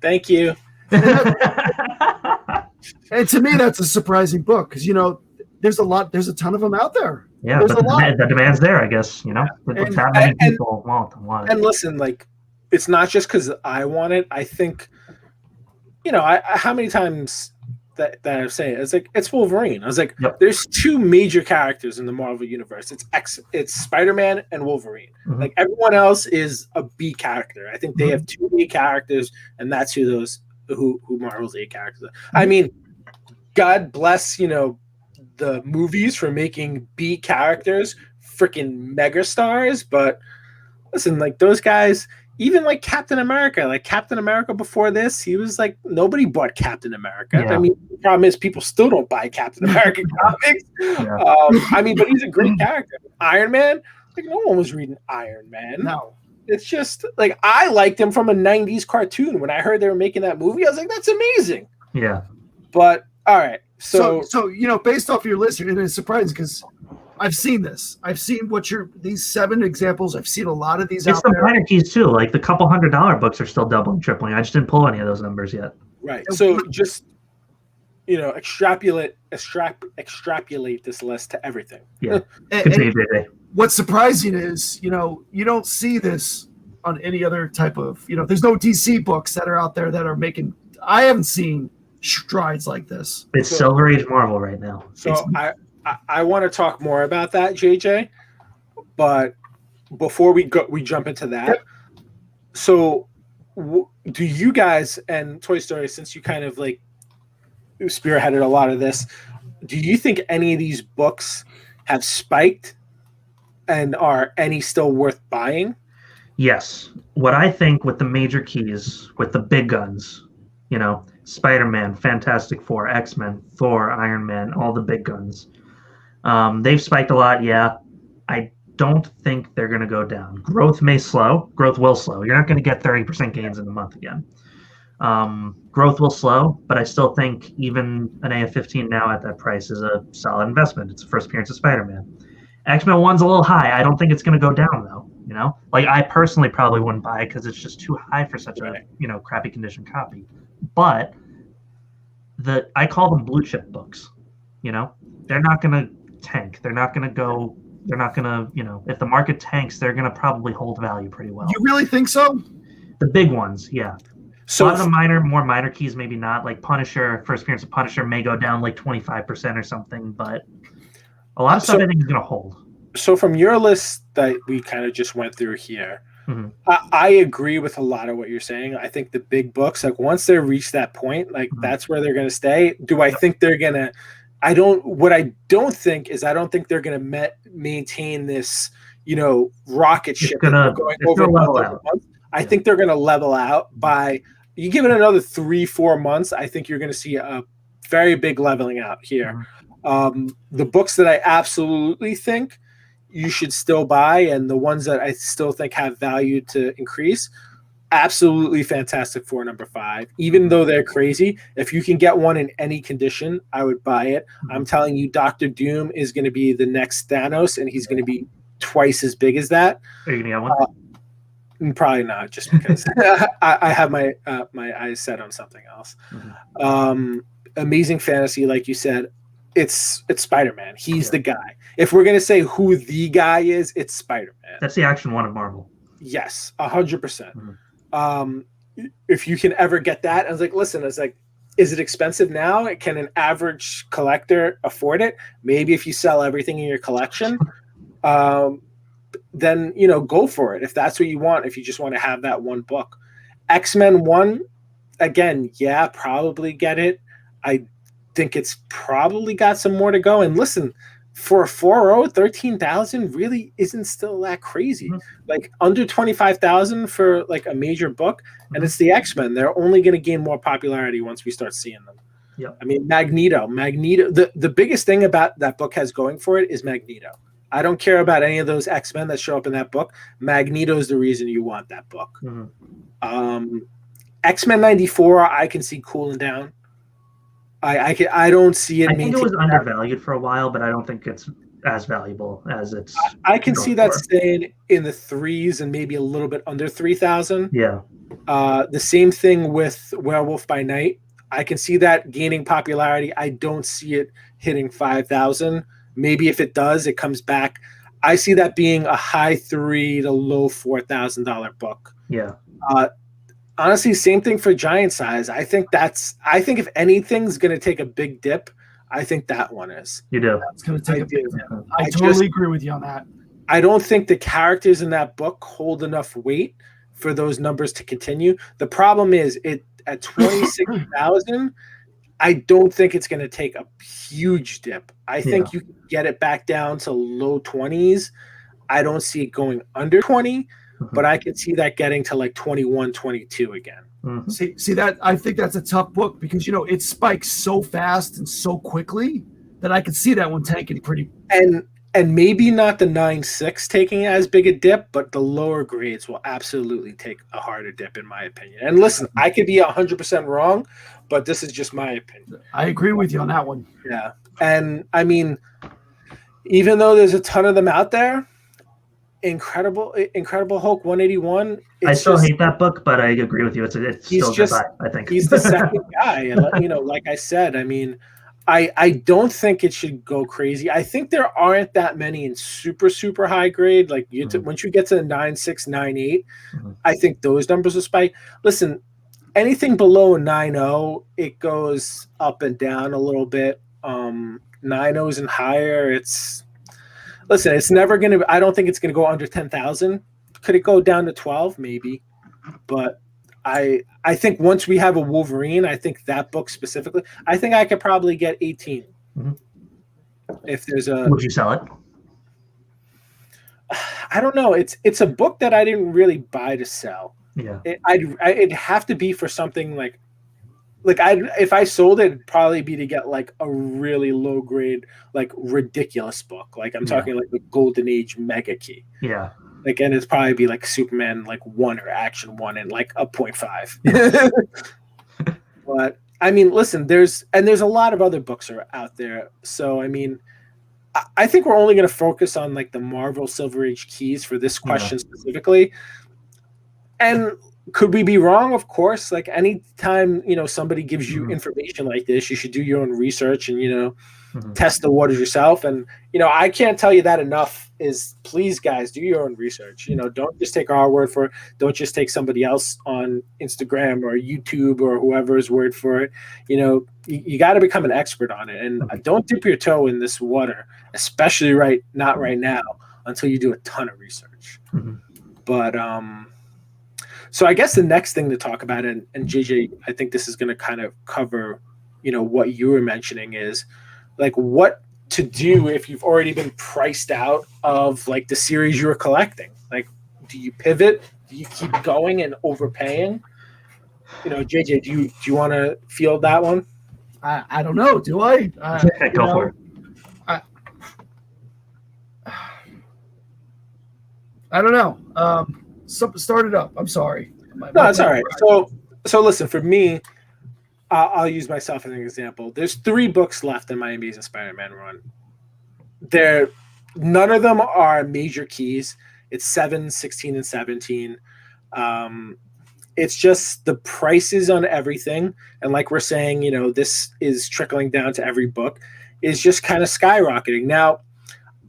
Thank you. And to me, that's a surprising book because, there's a ton of them out there. Yeah, but the demand's there, I guess, With how many people want it. And listen, like, it's not just because I want it. I think, how many times that I've said it, it's like, it's Wolverine. I was like, There's 2 major characters in the Marvel universe. It's Spider-Man and Wolverine. Like, everyone else is a B character. I think they have 2 A characters, and that's who Marvel's A characters are. I mean, God bless, the movies for making B characters freaking megastars, but listen, like, those guys, even like Captain America before this, he was like, nobody bought Captain America. I mean, the problem is people still don't buy Captain America comics. But he's a great character. Iron Man, like, no one was reading Iron Man. No. It's just like, I liked him from a 90s cartoon. When I heard they were making that movie, I was like, that's amazing. Yeah. But all right. So based off your list, and it's surprising because I've seen this. I've seen these 7 examples. I've seen a lot of these out there. It's the minor keys too. Like, the couple $100 books are still doubling, tripling. I just didn't pull any of those numbers yet. Right. So just, extrapolate this list to everything. Yeah. and what's surprising is, you don't see this on any other type of, there's no DC books that are out there that are making, I haven't seen strides like this. It's Silver Age Marvel right now. So I want to talk more about that, JJ, but before we jump into that, so do you guys, and Toy Story, since you kind of like spearheaded a lot of this, do you think any of these books have spiked, and are any still worth buying? Yes. What I think with the major keys, with the big guns, Spider-Man, Fantastic Four, X-Men, Thor, Iron Man, all the big guns. They've spiked a lot, yeah. I don't think they're going to go down. Growth may slow. Growth will slow. You're not going to get 30% gains in a month again. Growth will slow, but I still think even an AF-15 now at that price is a solid investment. It's the first appearance of Spider-Man. X-Men 1's a little high. I don't think it's going to go down, though. Like, I personally probably wouldn't buy it because it's just too high for such a, crappy condition copy. But I call them blue chip books. They're not going to tank. They're not going to go. They're not going to, if the market tanks, they're going to probably hold value pretty well. You really think so? The big ones, yeah. So a lot of the more minor keys, maybe not. Like Punisher, first appearance of Punisher may go down like 25% or something, but a lot of stuff I think is going to hold. So from your list that we kind of just went through here, I agree with a lot of what you're saying. I think the big books, like, once they reach that point, like, that's where they're going to stay. Do I think they're going to? What I don't think is, I don't think they're going to maintain this, rocket ship going over month. I think they're going to level out by, you give it another 3-4 months. I think you're going to see a very big leveling out here. The books that I absolutely think you should still buy, and the ones that I still think have value to increase, absolutely Fantastic Four #5. Even though they're crazy, if you can get one in any condition, I would buy it. I'm telling you, Doctor Doom is going to be the next Thanos, and he's going to be twice as big as that. Are you gonna get one? Probably not, just because I have my eyes set on something else. Amazing Fantasy, like you said, it's Spider-Man. He's the guy. If we're gonna say who the guy is, it's Spider-Man. That's the Action 1 of Marvel. Yes, 100%. If you can ever get that, I was like, listen, it's like, is it expensive now? Can an average collector afford it? Maybe if you sell everything in your collection, then go for it if that's what you want. If you just want to have that one book, X-Men 1, again, yeah, probably get it. I think it's probably got some more to go. And listen, for a 4.0, 13,000 really isn't still that crazy. Like under 25,000 for like a major book, and it's the X-Men. They're only going to gain more popularity once we start seeing them. Yeah, I mean, Magneto. The biggest thing about that book has going for it is Magneto. I don't care about any of those X-Men that show up in that book. Magneto is the reason you want that book. X-Men 94, I can see cooling down. I don't see it. I think it was undervalued for a while, but I don't think it's as valuable as it's. I can see that staying in the 3s and maybe a little bit under 3,000. Yeah. The same thing with Werewolf by Night. I can see that gaining popularity. I don't see it hitting 5,000. Maybe if it does, it comes back. I see that being a high $3,000 to low $4,000 book. Yeah. Honestly, same thing for Giant Size. I think if anything's going to take a big dip, I think that one is. You do. It's going to take a big dip. I totally agree with you on that. I don't think the characters in that book hold enough weight for those numbers to continue. The problem is it at 26,000. I don't think it's going to take a huge dip. I think you can get it back down to low 20s. I don't see it going under 20, but I can see that getting to like 21, 22 again. See that? I think that's a tough book because, it spikes so fast and so quickly that I could see that one tanking pretty. And maybe not the 9.6 taking as big a dip, but the lower grades will absolutely take a harder dip, in my opinion. And listen, I could be 100% wrong, but this is just my opinion. I agree with you on that one. Yeah. And I mean, even though there's a ton of them out there, Incredible Hulk 181. I still hate that book, but I agree with you. It's still just, I think. He's the second guy. And, like I said, I mean, I don't think it should go crazy. I think there aren't that many in super, super high grade. Like once you get to the 9.6, 9.8, I think those numbers will spike. Listen, anything below 9.0, it goes up and down a little bit. 9.0s and higher, it's never going to, I don't think it's going to go under 10,000. Could it go down to 12? Maybe. But I think once we have a Wolverine, I think that book specifically, I think I could probably get 18. If there's a. Would you sell it? I don't know. It's a book that I didn't really buy to sell. Yeah. It'd have to be for something like if I sold it, it'd probably be to get like a really low grade, like ridiculous book. Like I'm talking like the Golden Age Mega Key. Yeah. Like, and it's probably be like Superman like 1 or Action 1 and like a 0.5. But I mean, listen, there's a lot of other books are out there. So I mean, I think we're only going to focus on like the Marvel Silver Age keys for this question specifically. And could we be wrong? Of course. Like anytime, somebody gives you information like this, you should do your own research and, test the waters yourself. And, I can't tell you that enough is please guys, do your own research. Don't just take our word for it. Don't just take somebody else on Instagram or YouTube or whoever's word for it. You got to become an expert on it, and don't dip your toe in this water, especially not right now until you do a ton of research. But, so I guess the next thing to talk about, and JJ, I think this is going to kind of cover, what you were mentioning is like what to do if you've already been priced out of like the series you were collecting. Like, do you pivot? Do you keep going and overpaying? JJ, do you want to field that one? I don't know. Do I? Go for it. I don't know. Start it up. I'm sorry. No, it's all right. So listen, for me, I'll use myself as an example. There's 3 books left in my Amazing Spider-Man run. None of them are major keys. It's 7, 16, and 17. It's just the prices on everything. And like we're saying, this is trickling down to every book, is just kind of skyrocketing. Now,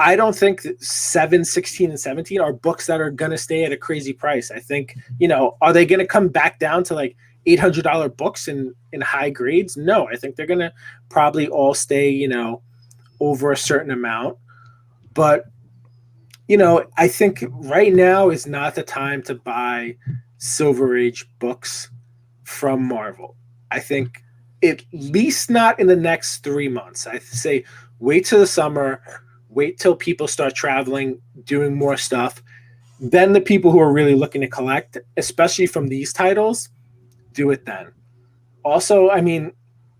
I don't think that 7, 16, and 17 are books that are going to stay at a crazy price. I think, are they going to come back down to like $800 books in high grades? No, I think they're going to probably all stay, over a certain amount. But, I think right now is not the time to buy Silver Age books from Marvel. I think at least not in the next 3 months. I say wait till the summer, wait till people start traveling, doing more stuff. Then the people who are really looking to collect, especially from these titles, do it then. Also, I mean,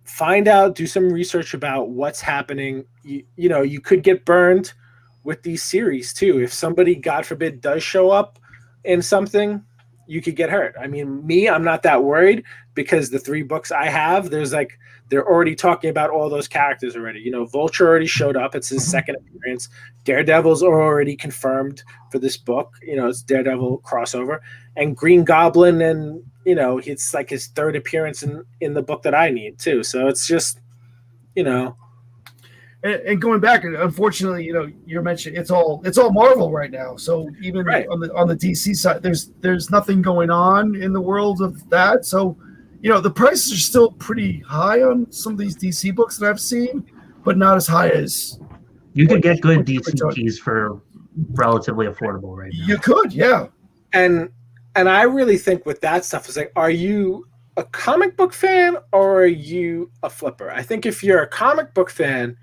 find out, do some research about what's happening. You could get burned with these series too. If somebody, God forbid, does show up in something, you could get hurt. I mean, I'm not that worried because the 3 books I have, they're already talking about all those characters already. Vulture already showed up. It's his second appearance. Daredevil's already confirmed for this book. It's Daredevil crossover. And Green Goblin, and, it's like his 3rd appearance in the book that I need too. So it's just, And going back, unfortunately, you're mentioning it's all Marvel right now. So even right. on the DC side, there's nothing going on in the world of that. So, the prices are still pretty high on some of these DC books that I've seen, but not as high as you could get good DC keys for relatively affordable right now. You could, yeah. And I really think with that stuff is like, are you a comic book fan or are you a flipper? I think if you're a comic book fan,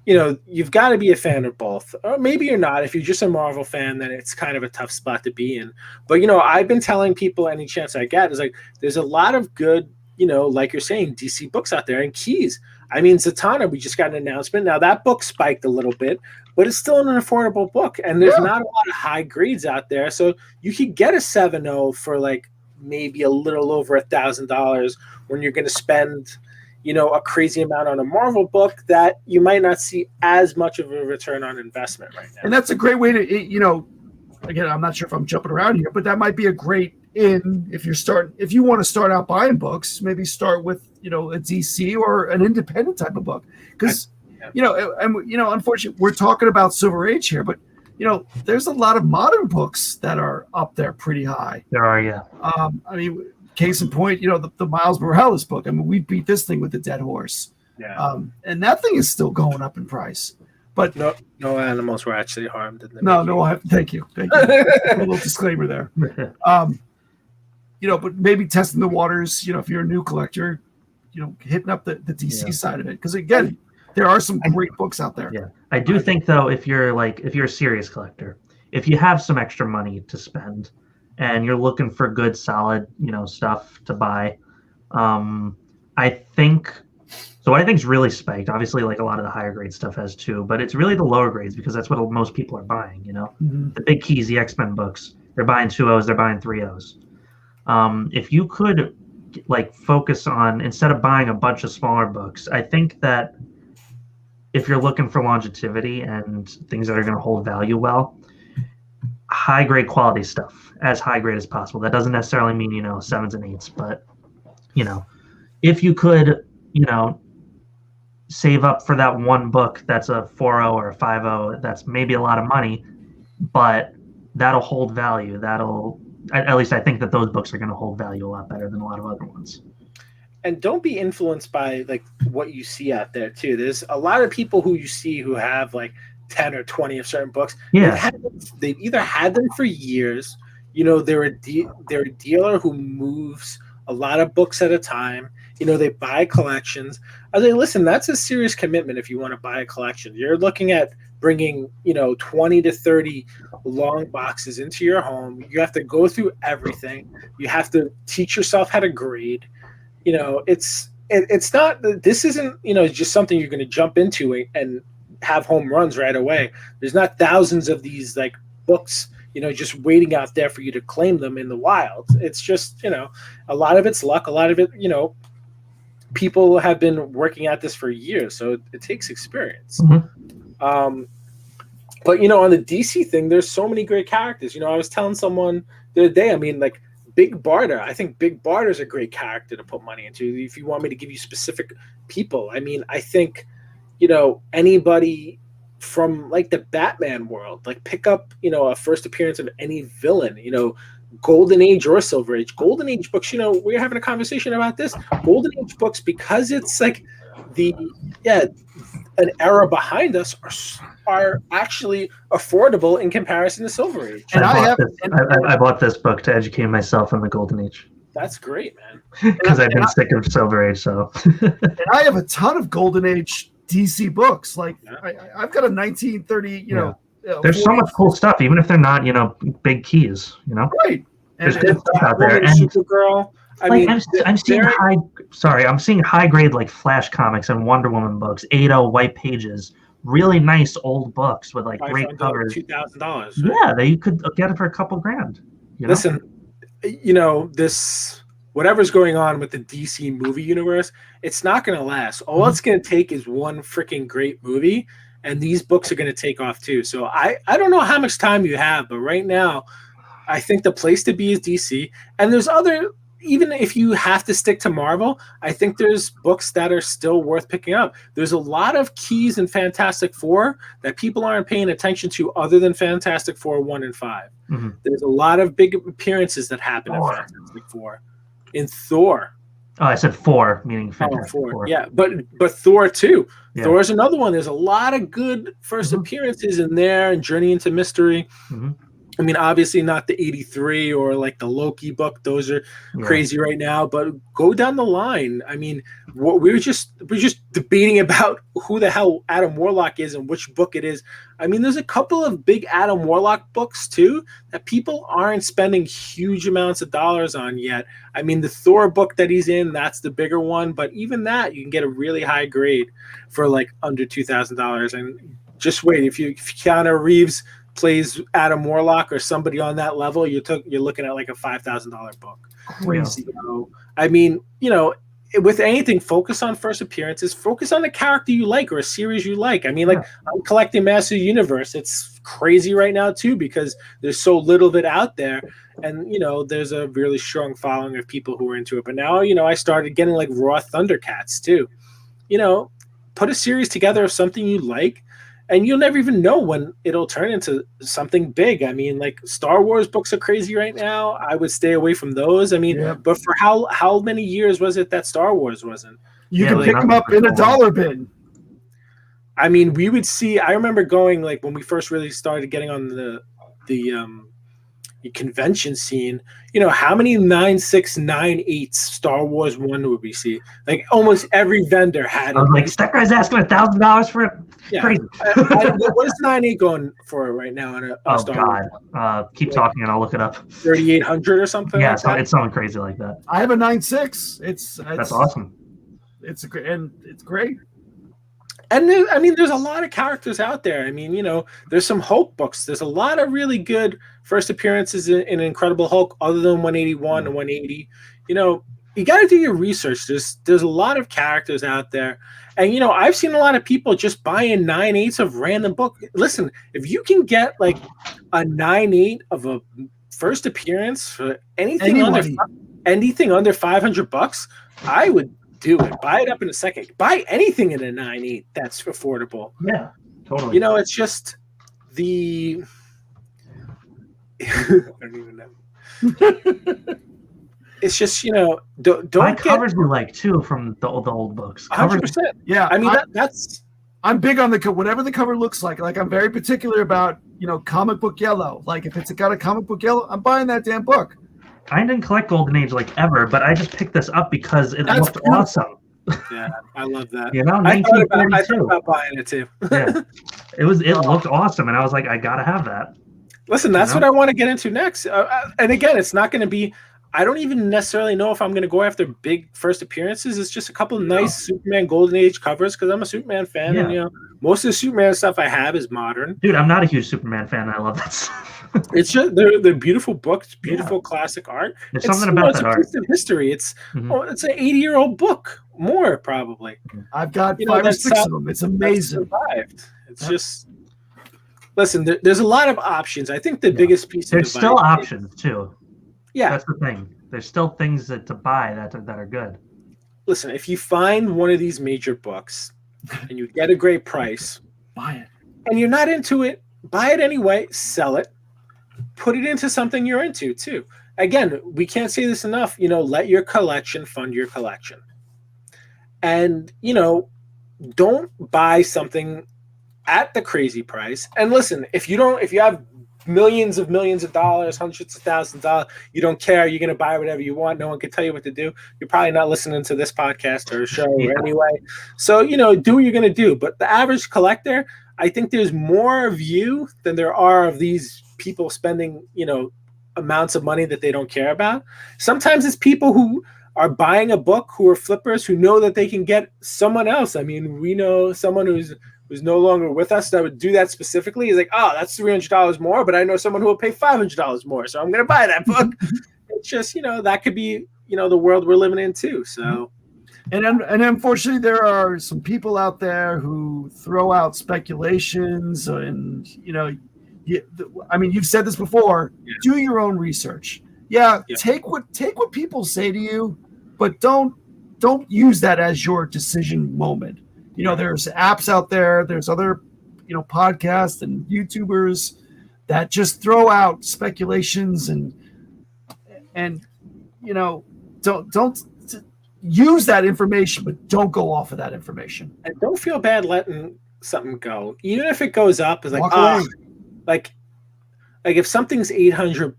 you've got to be a fan of both. Or maybe you're not. If you're just a Marvel fan, then it's kind of a tough spot to be in. But, I've been telling people any chance I get is like, there's a lot of good, like you're saying, DC books out there and keys. I mean, Zatanna, we just got an announcement. Now, that book spiked a little bit, but it's still an affordable book. And there's not a lot of high grades out there. So you could get a 7.0 for like maybe a little over $1,000 when you're going to spend a crazy amount on a Marvel book that you might not see as much of a return on investment right now. And that's a great way to, again, I'm not sure if I'm jumping around here, but that might be a great if you want to start out buying books, maybe start with, a DC or an independent type of book. Because, unfortunately, we're talking about Silver Age here, but, there's a lot of modern books that are up there pretty high. There are, yeah. I mean, case in point, the Miles Morales book. I mean, we beat this thing with the dead horse. Yeah. And that thing is still going up in price. But no animals were actually harmed in the thank you. A little disclaimer there. But maybe testing the waters, if you're a new collector, hitting up the DC side of it. Because again, there are some great books out there. Yeah. I do think though, if you're a serious collector, if you have some extra money to spend and you're looking for good, solid, stuff to buy, I think what I think is really spiked. Obviously, like a lot of the higher grade stuff has too, but it's really the lower grades because that's what most people are buying. Mm-hmm. The big keys, the X-Men books, they're buying 2.0s, they're buying 3.0s. If you could focus on, instead of buying a bunch of smaller books, I think that if you're looking for longevity and things that are going to hold value well, high grade quality stuff, as high grade as possible. That doesn't necessarily mean 7s and 8s, but if you could save up for that one book that's a 4.0 or a 5.0, that's maybe a lot of money, but that'll hold value. That'll, at least I think that those books are going to hold value a lot better than a lot of other ones. And don't be influenced by what you see out there too. There's a lot of people who you see who have 10 or 20 of certain books. Yeah. They've either had them for years. They're a dealer who moves a lot of books at a time. They buy collections. I say, listen, that's a serious commitment if you want to buy a collection. You're looking at bringing, 20 to 30 long boxes into your home. You have to go through everything. You have to teach yourself how to grade. It's not, this isn't, just something you're going to jump into and have home runs right away. There's not thousands of these books, just waiting out there for you to claim them in the wild. It's just, a lot of it's luck. A lot of it, people have been working at this for years, so it takes experience. But on the DC thing, there's so many great characters. I was telling someone the other day, I mean, like Big Barda. I think Big Barda is a great character to put money into. If you want me to give you specific people, I mean, I think anybody from like the Batman world, like pick up a first appearance of any villain, Golden Age or Silver Age. Golden Age books, we're having a conversation about this. Golden Age books, because it's like an era behind us, are actually affordable in comparison to Silver Age. And I bought this book to educate myself on the Golden Age. That's great, man. Because I've been sick of Silver Age, so. And I have a ton of Golden Age DC books. Like I've got a 1930, there's so much cool stuff, even if they're not, big keys, Right. There's good stuff out there. And Supergirl. I'm seeing high grade like Flash comics and Wonder Woman books, 8.0 white pages, really nice old books with like great covers. $2,000. Yeah, they could get it for a couple grand. Listen, this whatever's going on with the DC movie universe, it's not going to last. All it's going to take is one freaking great movie, and these books are going to take off too. So I don't know how much time you have, but right now, I think the place to be is DC. And there's other, even if you have to stick to Marvel, I think there's books that are still worth picking up. There's a lot of keys in Fantastic Four that people aren't paying attention to other than Fantastic Four 1 and 5. There's a lot of big appearances that happen in Fantastic Four. In Thor. Oh, I said 4, meaning Fantastic Four. Yeah, but Thor too. Yeah. Thor's another one. There's a lot of good first appearances in there, and Journey into Mystery. I mean, obviously not the 83 or like the Loki book. Those are crazy right now. But go down the line. I mean, we're just debating about who the hell Adam Warlock is and which book it is. I mean, there's a couple of big Adam Warlock books too that people aren't spending huge amounts of dollars on yet. I mean, the Thor book that he's in, that's the bigger one. But even that, you can get a really high grade for like under $2,000. And just wait, if Keanu Reeves plays Adam Warlock or somebody on that level, you're looking at like a $5,000 book. Crazy. I mean, with anything, focus on first appearances, focus on a character you like or a series you like. I mean, like I'm collecting Master of the Universe. It's crazy right now too, because there's so little of it out there. And, there's a really strong following of people who are into it. But now, I started getting like Raw Thundercats too. Put a series together of something you like, and you'll never even know when it'll turn into something big. I mean, like Star Wars books are crazy right now. I would stay away from those. I mean, but for how many years was it that Star Wars wasn't? You can pick them up in a dollar bin. I mean, we would see. I remember going like when we first really started getting on the convention scene. How many 9.6, Star Wars 1 would we see? Like almost every vendor had it. I was like, that guy's asking $1,000 for it. Yeah. Crazy. What is 9.8 going for right now? Star Wars? Keep talking and I'll look it up. 3,800 or something. Yeah, like it's something crazy like that. I have a 9.6. That's awesome. It's great. And there's a lot of characters out there. I mean, there's some Hulk books. There's a lot of really good first appearances in Incredible Hulk, other than 181 and 180. You got to do your research. There's a lot of characters out there, and I've seen a lot of people just buying 9.8s of random book. Listen, if you can get like a 9.8 of a first appearance for anything under $500, I would do it. Buy it up in a second. Buy anything in a 9.8 that's affordable. Yeah, totally. It's just the I don't even know. It's just don't buy get covers we like too from the old books. 100%. Yeah, I mean that's. I'm big on whatever the cover looks like. Like I'm very particular about comic book yellow. Like if it's got a comic book yellow, I'm buying that damn book. I didn't collect Golden Age like ever, but I just picked this up because it looked awesome. Yeah, I love that. I thought about buying it too. Yeah, it looked awesome, and I was like, I gotta have that. Listen, that's what I want to get into next. And again, it's not going to be. I don't even necessarily know if I'm going to go after big first appearances. It's just a couple of nice Superman Golden Age covers because I'm a Superman fan, and most of the Superman stuff I have is modern. Dude, I'm not a huge Superman fan. I love that stuff. It's just they're beautiful books, beautiful classic art. There's something about that art. It's a piece of history. It's it's an 80-year-old book, more probably. I've got 5 or 6 of them. It's amazing. Survived. It's just. Listen, there's a lot of options. I think the biggest piece. There's still options too. Yeah, that's the thing. There's still things to buy that are good. Listen, if you find one of these major books and you get a great price, buy it. And you're not into it, buy it anyway. Sell it. Put it into something you're into too. Again, we can't say this enough. Let your collection fund your collection, and don't buy something at the crazy price. And listen, if you have millions of dollars, hundreds of thousands of dollars, you don't care, you're going to buy whatever you want, no one can tell you what to do, you're probably not listening to this podcast or show anyway. So do what you're going to do. But the average collector, I think there's more of you than there are of these people spending amounts of money that they don't care about. Sometimes it's people who are buying a book, who are flippers, who know that they can get someone else. I mean, we know someone who's no longer with us that would do that specifically. He's like, oh, that's $300 more, but I know someone who will pay $500 more, so I'm going to buy that book. It's just, that could be, the world we're living in too. So, and unfortunately, there are some people out there who throw out speculations, and you've said this before. Yeah. Do your own research. Yeah, take what people say to you, but don't use that as your decision moment. There's apps out there, there's other, podcasts and YouTubers that just throw out speculations and don't use that information, but don't go off of that information. And don't feel bad letting something go. Even if it goes up, it's like if something's 800,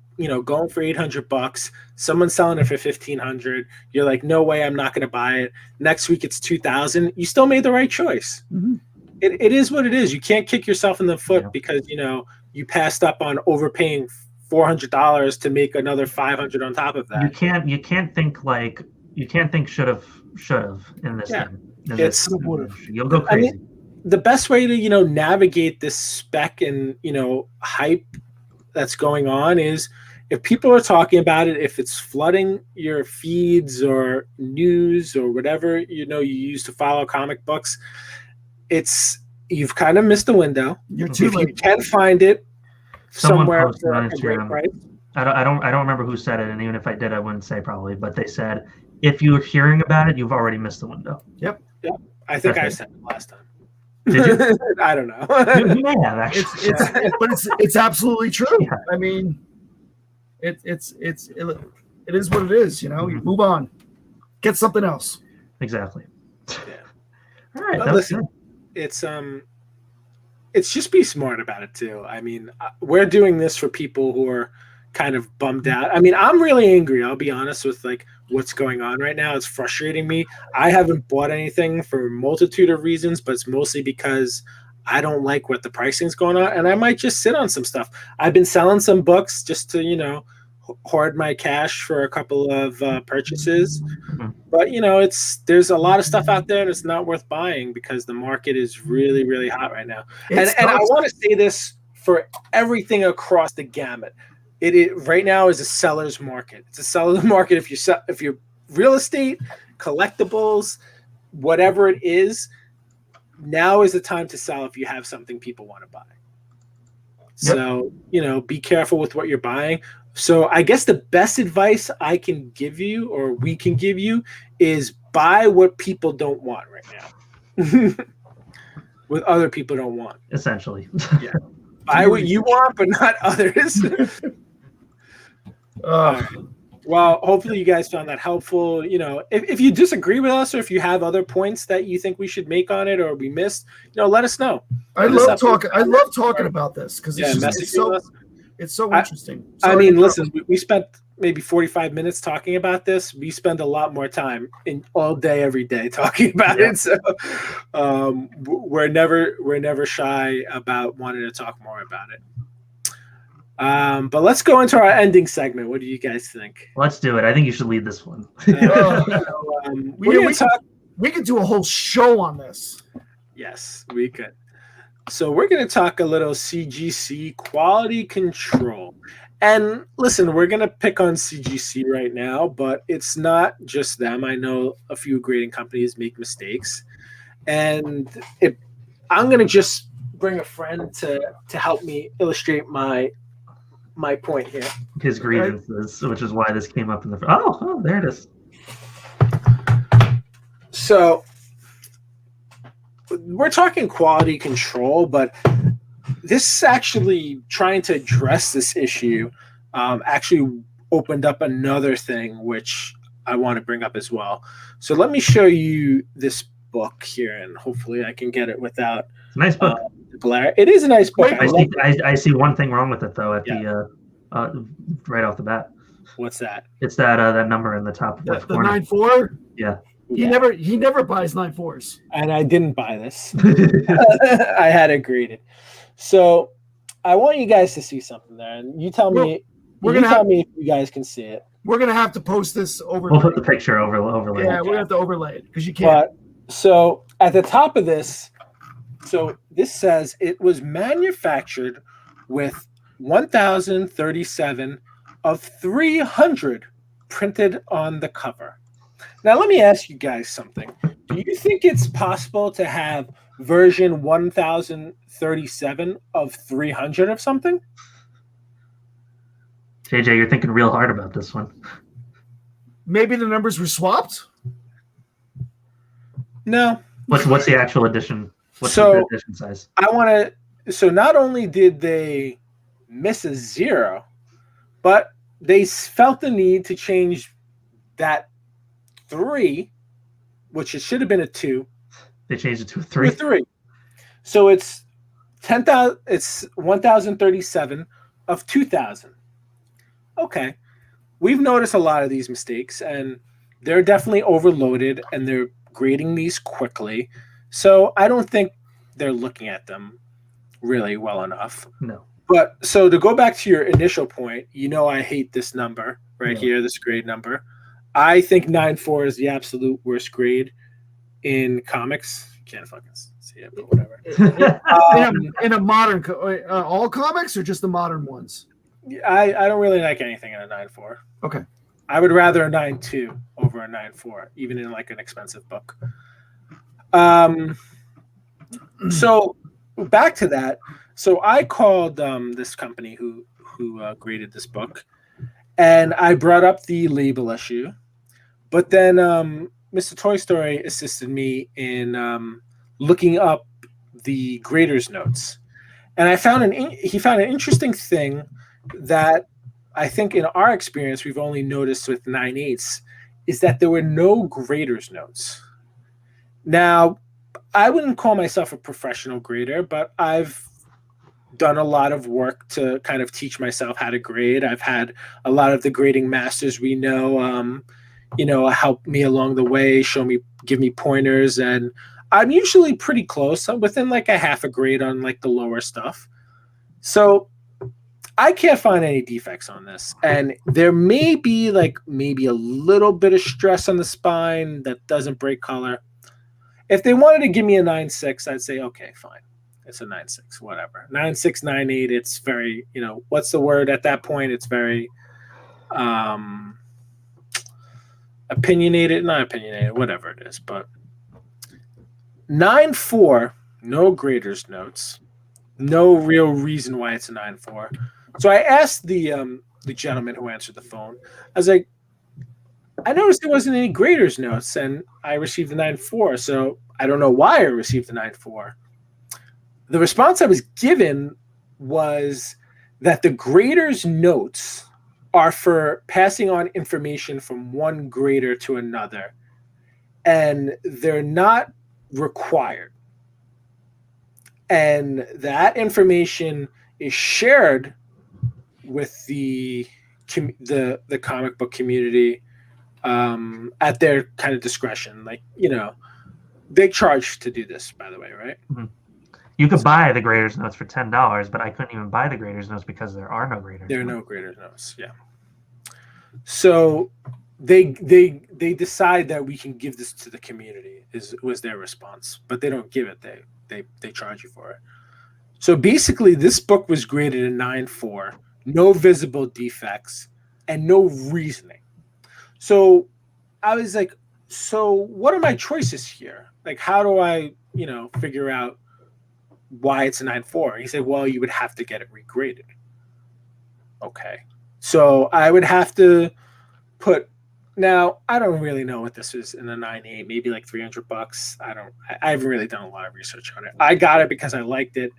going for $800, someone's selling it for $1,500. You're like, no way, I'm not going to buy it. Next week it's $2,000. You still made the right choice. Mm-hmm. It is what it is. You can't kick yourself in the foot because you passed up on overpaying $400 to make another $500 on top of that. You can't think should have in this thing. You'll go crazy. I mean, the best way to navigate this spec and hype that's going on is if people are talking about it, if it's flooding your feeds or news or whatever you use to follow comic books, you've kind of missed the window. You're too late. You can find it somewhere for a great price. I don't remember who said it, and even if I did, I wouldn't say probably. But they said if you're hearing about it, you've already missed the window. Yep. I think I said it last time. Did you? I don't know. You may have actually. But it's absolutely true. Yeah. I mean, it is what it is. You move on, get something else. Exactly. Yeah. All right. But listen, it's just be smart about it too. I mean, we're doing this for people who are kind of bummed out. I mean, I'm really angry. I'll be honest with what's going on right now. It's frustrating me. I haven't bought anything for a multitude of reasons, but it's mostly because I don't like what the pricing's going on, and I might just sit on some stuff. I've been selling some books just to, hoard my cash for a couple of purchases. Mm-hmm. But, there's a lot of stuff out there and it's not worth buying because the market is really, really hot right now. And I want to say this for everything across the gamut. It right now is a seller's market. It's a seller's market if you're real estate, collectibles, whatever it is. Now is the time to sell if you have something people want to buy. Yep. So be careful with what you're buying. So I guess the best advice I can give you, or we can give you, is buy what people don't want right now. What other people don't want. Essentially. Yeah. Buy what you want, but not others. Well, hopefully you guys found that helpful. If you disagree with us or if you have other points that you think we should make on it or we missed, let us know. I love talking about this because it's so interesting. I mean, listen, we spent maybe 45 minutes talking about this. We spend a lot more time all day, every day talking about it. So we're never shy about wanting to talk more about it. But let's go into our ending segment. What do you guys think? Let's do it. I think you should lead this one. We could do a whole show on this. Yes, we could. So we're going to talk a little CGC, quality control. And listen, we're going to pick on CGC right now, but it's not just them. I know a few grading companies make mistakes. And I'm going to just bring a friend to help me illustrate my point here. His grievances, which is why this came up in the... Oh, there it is. So we're talking quality control, but this is actually trying to address this issue. Actually opened up another thing which I want to bring up as well. So let me show you this book here, and hopefully I can get it without nice book. Glare. It is a nice book. I see one thing wrong with it though. At the right off the bat. What's that? It's that number in the top left the corner. 9.4. Yeah. He never buys 9.4s. And I didn't buy this. I had it graded. So I want you guys to see something there, and you tell me. Tell me if you guys can see it. We're gonna have to post this overlay. We'll put the picture overlay. Yeah, we're gonna have to overlay it because you can't. So at the top of this, so this says it was manufactured with 1,037 of 300 printed on the cover. Now, let me ask you guys something. Do you think it's possible to have version 1037 of 300 of something? JJ, you're thinking real hard about this one. Maybe the numbers were swapped? No. What's the actual edition? What's the edition size? So not only did they miss a 0, but they felt the need to change that 3, which it should have been a 2. They changed it to a 3. A 3. So it's 10,000. It's 1,037 of 2,000. Okay, we've noticed a lot of these mistakes, and they're definitely overloaded, and they're grading these quickly. So I don't think they're looking at them really well enough. No. But so to go back to your initial point, I hate this number right here, this grade number. I think 9.4 is the absolute worst grade in comics. You can't fucking see it, but whatever. In a modern, all comics or just the modern ones? I don't really like anything in a 9.4. Okay. I would rather a 9.2 over a 9.4, even in like an expensive book. So back to that. So I called this company who graded this book, and I brought up the label issue. But then Mr. Toy Story assisted me in looking up the grader's notes, and he found an interesting thing that I think in our experience we've only noticed with 9/8 is that there were no grader's notes. Now, I wouldn't call myself a professional grader, but I've done a lot of work to kind of teach myself how to grade. I've had a lot of the grading masters we know, help me along the way, give me pointers, and I'm usually pretty close. I'm within like a half a grade on like the lower stuff. So I can't find any defects on this, and there may be maybe a little bit of stress on the spine that doesn't break color. If they wanted to give me a 9.6, I'd say, okay, fine. It's a 9.6, whatever. 9.6, 9.8, it's very, what's the word at that point? It's very opinionated, not opinionated, whatever it is. But 9.4, no grader's notes. No real reason why it's a 9.4. So I asked the gentleman who answered the phone. I was like, I noticed there wasn't any grader's notes, and I received a 9.4. So I don't know why I received a 9.4. The response I was given was that the grader's notes are for passing on information from one grader to another, and they're not required. And that information is shared with the comic book community at their kind of discretion. They charge to do this, by the way, right? Mm-hmm. You could buy the grader's notes for $10, but I couldn't even buy the grader's notes because there are no grader's There are notes. no grader's notes. Yeah. So they decide that we can give this to the community was their response, but they don't give it. They charge you for it. So basically, this book was graded a 9.4, no visible defects, and no reasoning. So I was like, so what are my choices here? Like, how do I, figure out why it's a 9.4? He said, well, you would have to get it regraded. Okay. So I would have to put, now I don't really know what this is in a 9.8, maybe like $300. I haven't really done a lot of research on it. I got it because I liked it.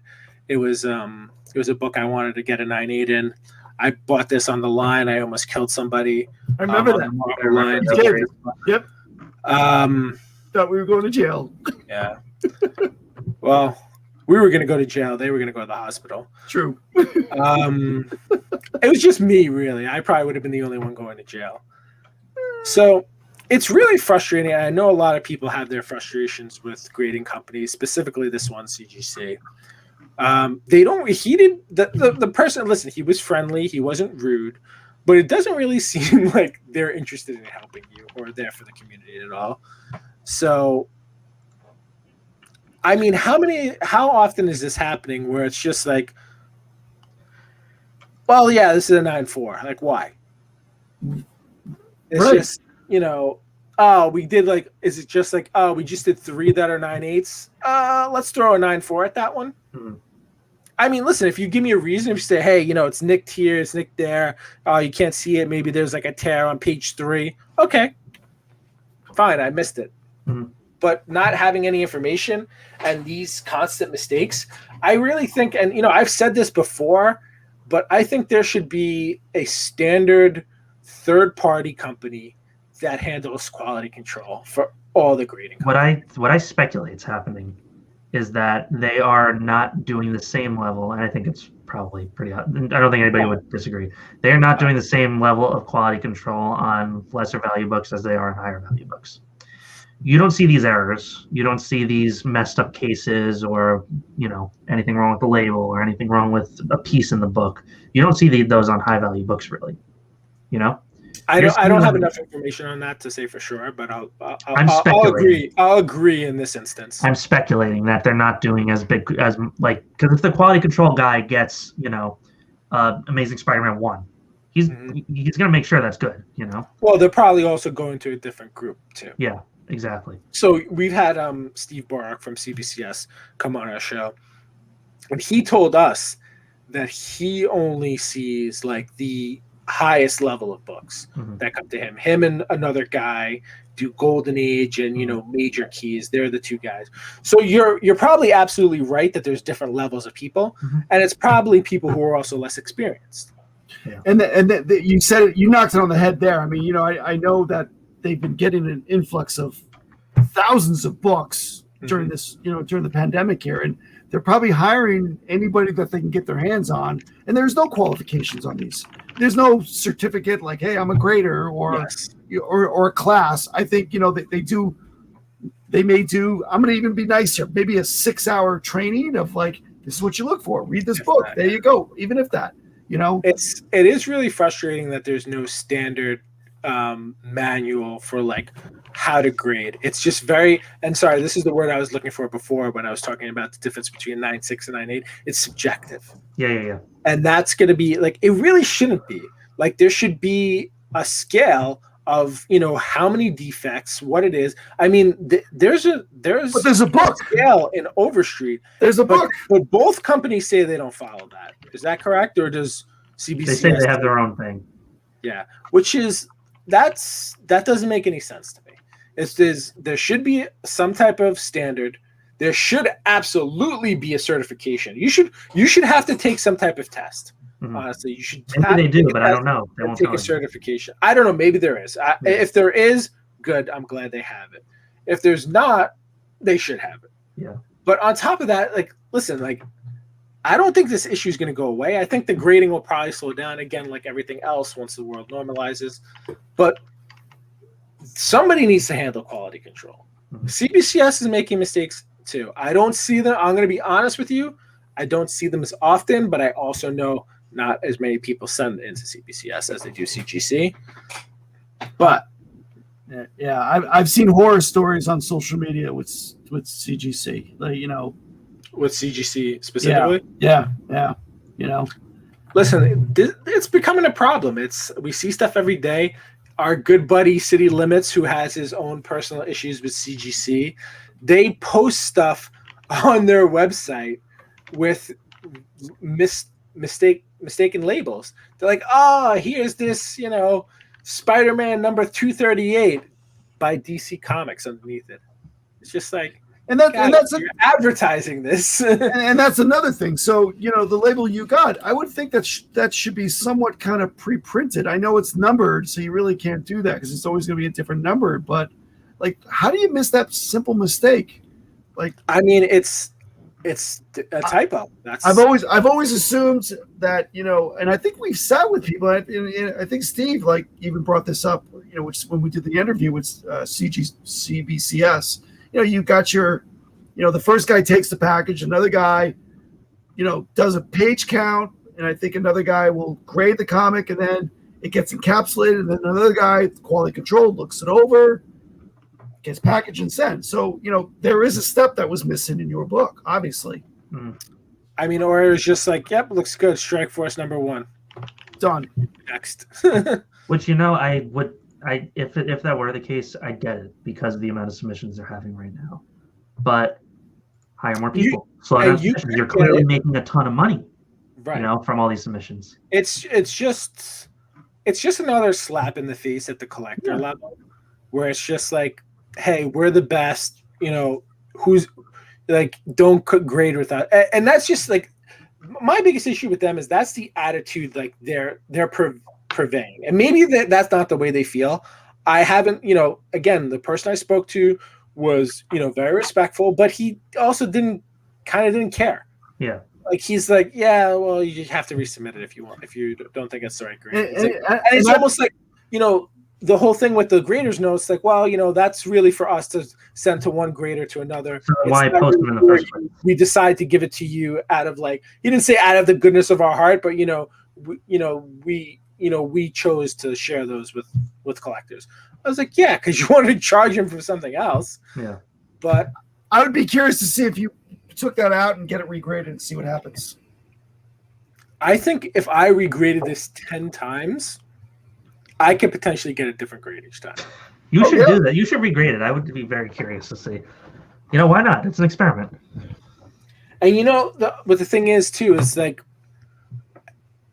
It was a book I wanted to get a 9.8 in. I bought this on the line. I almost killed somebody. I remember that. Line. You did. Yep. Thought we were going to jail. Yeah. Well, we were going to go to jail. They were going to go to the hospital. True. It was just me, really. I probably would have been the only one going to jail. So it's really frustrating. I know a lot of people have their frustrations with grading companies, specifically this one, CGC. The person, listen, he was friendly. He wasn't rude, but it doesn't really seem like they're interested in helping you or there for the community at all. So, I mean, how often is this happening where it's just like, well, yeah, this is a 9.4. Like, why? It's right. Just, oh, we did is it just like, oh, we just did 3 that are 9.8s? Let's throw a 9.4 at that one. Mm-hmm. I mean, listen, if you give me a reason, if you say, hey, it's nicked here, it's nicked there, you can't see it, maybe there's like a tear on page 3. Okay, fine, I missed it. Mm-hmm. But not having any information and these constant mistakes, I really think, and I've said this before, but I think there should be a standard third-party company that handles quality control for all the grading companies. What I speculate is happening is that they are not doing the same level, and I think it's probably pretty I don't think anybody would disagree. They're not doing the same level of quality control on lesser value books as they are on higher value books. You don't see these errors. You don't see these messed up cases or, anything wrong with the label or anything wrong with a piece in the book. You don't see those on high value books, really. I don't have enough information on that to say for sure, but I'll agree in this instance. I'm speculating that they're not doing as big as because if the quality control guy gets Amazing Spider-Man 1, he's going to make sure that's good. Well, they're probably also going to a different group too. Yeah, exactly. So we've had Steve Borak from CBCS come on our show, and he told us that he only sees like the highest level of books that come to him. Him and another guy do Golden Age and Major Keys. They're the two guys. So you're probably absolutely right that there's different levels of people, and it's probably people who are also less experienced. Yeah. And you said it. You knocked it on the head there. I mean, I know that they've been getting an influx of thousands of books during this, during the pandemic here, and they're probably hiring anybody that they can get their hands on. And there's no qualifications on these. There's no certificate like, hey, I'm a grader or a class. I think, they may do, I'm going to even be nice here, maybe a 6-hour training of like, this is what you look for. Read this book. There you go. Even if that, it is really frustrating that there's no standard manual for like how to grade. It's just this is the word I was looking for before when I was talking about the difference between 9.6 and 9.8. It's subjective. Yeah. And that's going to be like, it really shouldn't be. Like there should be a scale of, how many defects, what it is. I mean, there's a book scale in Overstreet. There's a book. But both companies say they don't follow that. Is that correct? Or does CBC? They say they have their own thing. Yeah. Which is, that doesn't make any sense to me. There should be some type of standard. There should absolutely be a certification. You should have to take some type of test. Honestly, you should. Maybe they do, but I don't know. They won't take a certification. I don't know. Maybe there is. If there is, good. I'm glad they have it. If there's not, they should have it. Yeah. But on top of that, listen, I don't think this issue is going to go away. I think the grading will probably slow down again, like everything else, once the world normalizes. But somebody needs to handle quality control. CBCS is making mistakes too. I don't see them. I'm going to be honest with you. I don't see them as often, but I also know not as many people send into CBCS as they do CGC. But yeah, I've seen horror stories on social media with CGC, like, with CGC specifically, yeah, listen, it's becoming a problem. We see stuff every day. Our good buddy City Limits, who has his own personal issues with CGC, they post stuff on their website with mistaken labels. They're like, oh, here's this, Spider-Man number 238 by DC Comics underneath it. It's just like, and that's you're advertising this. and that's another thing. So, the label you got, I would think that should be somewhat kind of pre-printed. I know it's numbered, so you really can't do that because it's always going to be a different number. But, like, how do you miss that simple mistake? Like, I mean, it's a typo. I've always assumed that, and I think we've sat with people. I think Steve even brought this up, which when we did the interview with CBCS. You got your, the first guy takes the package, another guy, does a page count, and I think another guy will grade the comic, and then it gets encapsulated, and then another guy, quality control, looks it over, gets packaged and sent. So, there is a step that was missing in your book, obviously. I mean, or it was just like, yep, looks good. Strike Force number 1. Done. Next. Which, if that were the case, I get it because of the amount of submissions they're having right now. But hire more people. You're clearly making a ton of money, right? From all these submissions. It's just another slap in the face at the collector level, where it's just like, hey, we're the best. Who's like, don't grade without, and that's just like my biggest issue with them is that's the attitude like they're purveying, and maybe that's not the way they feel. I haven't, again, the person I spoke to was, very respectful, but he also didn't care. Yeah. Like, he's like, yeah, well, you have to resubmit it if you want, if you don't think it's the right grade. And it's almost like, the whole thing with the graders notes, like, well, that's really for us to send to one grader to another. So why post them in the first place? We decide to give it to you out of, like, he didn't say out of the goodness of our heart, but we chose to share those with collectors. I was like, yeah, because you wanted to charge them for something else. Yeah. But I would be curious to see if you took that out and get it regraded and see what happens. I think if I regraded this 10 times, I could potentially get a different grade each time. You should do that. You should regrade it. I would be very curious to see. Why not? It's an experiment. And what the thing is too is like,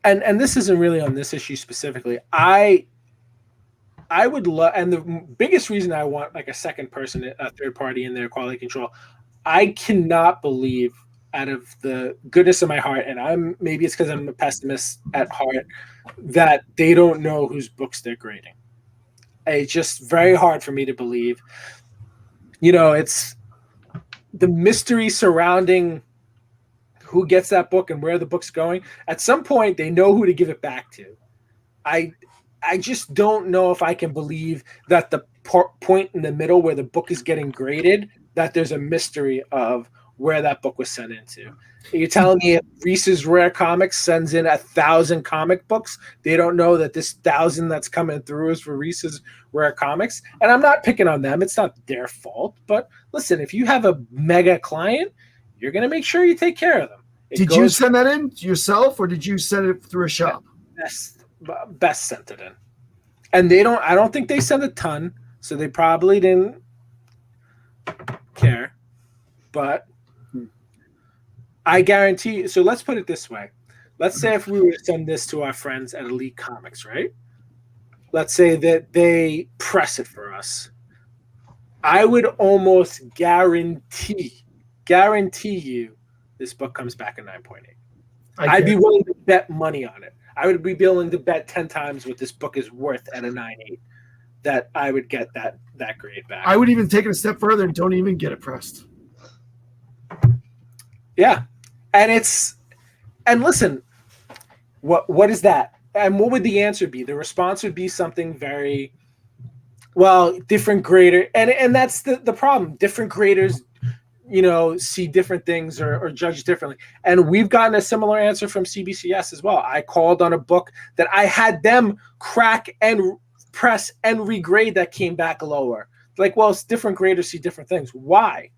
and this isn't really on this issue specifically. I would love, and the biggest reason I want like a second person, a third party in there, quality control. I cannot believe, out of the goodness of my heart, and maybe it's because I'm a pessimist at heart, that they don't know whose books they're grading. It's just very hard for me to believe. It's the mystery surrounding who gets that book and where the book's going. At some point, they know who to give it back to. I just don't know if I can believe that the point in the middle where the book is getting graded, that there's a mystery of where that book was sent into. You're telling me if Reese's Rare Comics sends in 1,000 comic books, they don't know that this 1,000 that's coming through is for Reese's Rare Comics? And I'm not picking on them. It's not their fault. But listen, if you have a mega client, you're going to make sure you take care of them. Did you send that in yourself, or did you send it through a shop? Best sent it in. And I don't think they sent a ton, so they probably didn't care. But I guarantee, so let's put it this way. Let's say if we were to send this to our friends at Elite Comics, right? Let's say that they press it for us. I would almost guarantee you this book comes back a 9.8. I'd be willing to bet money on it. I would be willing to bet 10 times what this book is worth at a 9.8 that I would get that grade back. I would even take it a step further and don't even get it pressed. Yeah. And listen, what is that? And what would the answer be? The response would be something very, well, different grader. And that's the problem. Different graders, see different things or judge differently. And we've gotten a similar answer from CBCS as well. I called on a book that I had them crack and press and regrade that came back lower. Like, well, it's different graders see different things. Why?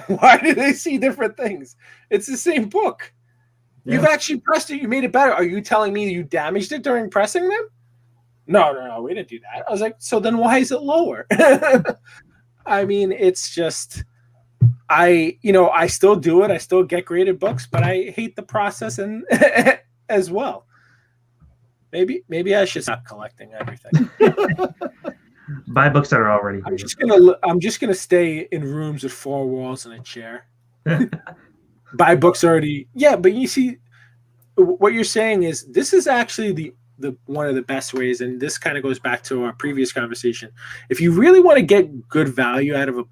Why do they see different things? It's the same book. Yeah. You've actually pressed it. You made it better. Are you telling me you damaged it during pressing them? No, we didn't do that. I was like, so then why is it lower? I mean, it's just, I still do it. I still get graded books, but I hate the process and as well. Maybe I should stop collecting everything. Buy books that are already graded. I'm just gonna stay in rooms with 4 walls and a chair. Buy books already. Yeah, but you see, what you're saying is this is actually the one of the best ways, and this kind of goes back to our previous conversation. If you really want to get good value out of a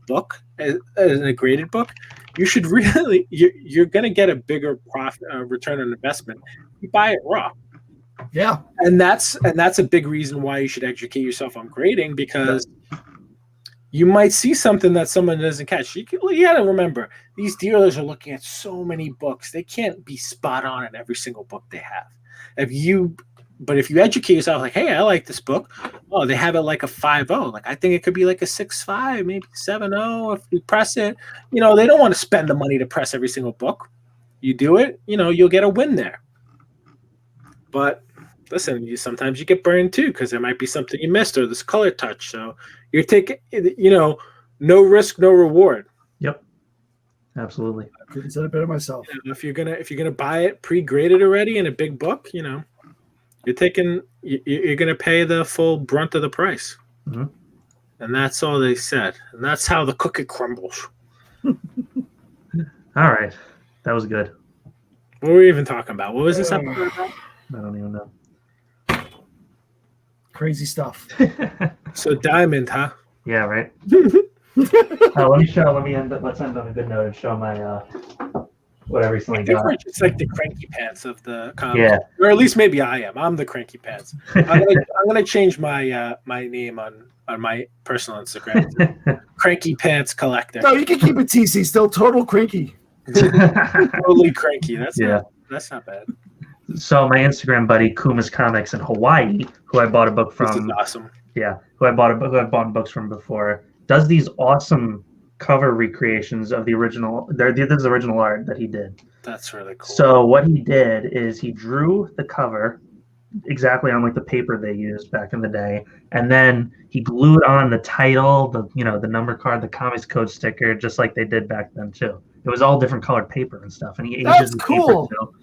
book, as a graded book, you should really you're going to get a bigger profit return on investment. You buy it raw. Yeah, and that's a big reason why you should educate yourself on grading, because you might see something that someone doesn't catch. You got to remember, these dealers are looking at so many books; they can't be spot on in every single book they have. If you educate yourself, like, hey, I like this book. Oh, they have it like a 5.0. Like, I think it could be like a 6.5, maybe 7.0 if you press it. They don't want to spend the money to press every single book. You do it, you'll get a win there. But listen, sometimes you get burned too, because there might be something you missed or this color touch. So you're taking, no risk, no reward. Yep, absolutely. I couldn't say it better myself. If you're gonna buy it pre-graded already in a big book, you're gonna pay the full brunt of the price. Mm-hmm. And that's all they said. And that's how the cookie crumbles. All right, that was good. What were we even talking about? What was this episode about? I don't even know. Crazy stuff. So Diamond, huh? Yeah, right. Let's end on a good note and show my what I recently got. We're just like the cranky pants of the comic. Yeah. Or at least maybe I am. I'm the cranky pants. I'm gonna change my my name on my personal Instagram. Cranky Pants Collector. No, you can keep it TC. Still total cranky. Totally cranky. That's not bad. So my Instagram buddy Kuma's Comics in Hawaii, who I bought a book from. This is awesome. Yeah, who I've bought books from before, does these awesome cover recreations of the original. This is original art that he did. That's really cool. So what he did is he drew the cover exactly on like the paper they used back in the day, and then he glued on the title, the number card, the comics code sticker, just like they did back then too. It was all different colored paper and stuff, and he ages the cool. paper too.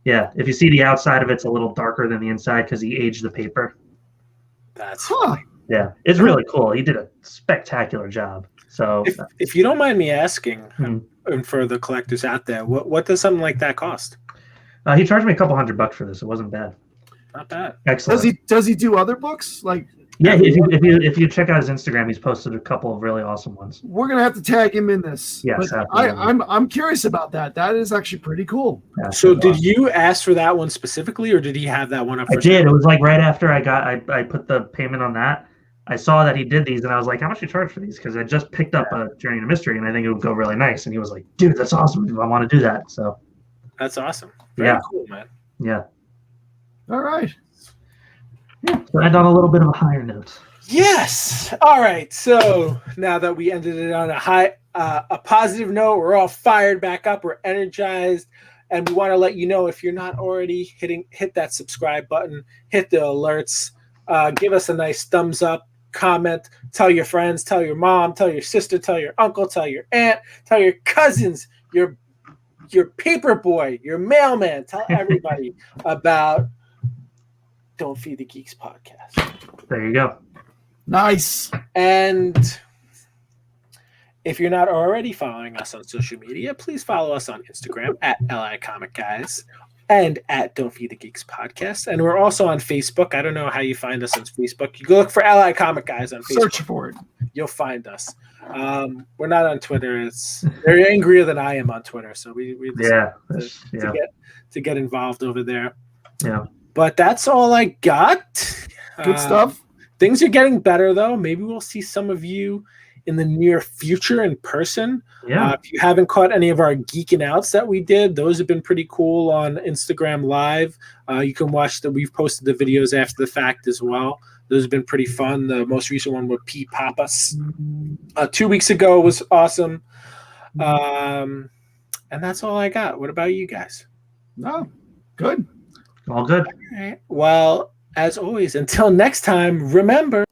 Yeah, if you see the outside of it's a little darker than the inside because he aged the paper. That's yeah, it's really cool. He did a spectacular job. So if you don't mind me asking, and for the collectors out there, what does something like that cost? He charged me a couple $100 for this. It wasn't bad. Not bad. Excellent. Does he do other books? Like, yeah, if you check out his Instagram, he's posted a couple of really awesome ones. We're gonna have to tag him in this. Yes, I'm curious about that. That is actually pretty cool. Yeah, so did you ask for that one specifically, or did he have that one up for I did. It was like right after I put the payment on that. I saw that he did these, and I was like, how much do you charge for these? Because I just picked up a Journey to Mystery, and I think it would go really nice. And he was like, dude, that's awesome. I want to do that. So that's awesome. Very cool, man. Yeah. All right. Yeah. So end on a little bit of a higher note. Yes. All right. So now that we ended it on a positive note, we're all fired back up. We're energized, and we want to let you know, if you're not already, hit that subscribe button, hit the alerts, give us a nice thumbs up, comment, tell your friends, tell your mom, tell your sister, tell your uncle, tell your aunt, tell your cousins, your paper boy, your mailman, tell everybody about Don't Feed the Geeks podcast. There you go. Nice. And if you're not already following us on social media, please follow us on Instagram at LI Comic Guys and at Don't Feed the Geeks podcast. And we're also on Facebook. I don't know how you find us on Facebook. You go look for LI Comic Guys on Facebook. Search for it. You'll find us. We're not on Twitter. They're angrier than I am on Twitter, so we to get involved over there. Yeah. But that's all I got. Good stuff. Things are getting better, though. Maybe we'll see some of you in the near future in person. Yeah. If you haven't caught any of our Geeking Outs that we did, those have been pretty cool on Instagram Live. You can watch we've posted the videos after the fact as well. Those have been pretty fun. The most recent one with P. Papas 2 weeks ago was awesome. And that's all I got. What about you guys? No, good. All good. All right. Well, as always, until next time, remember.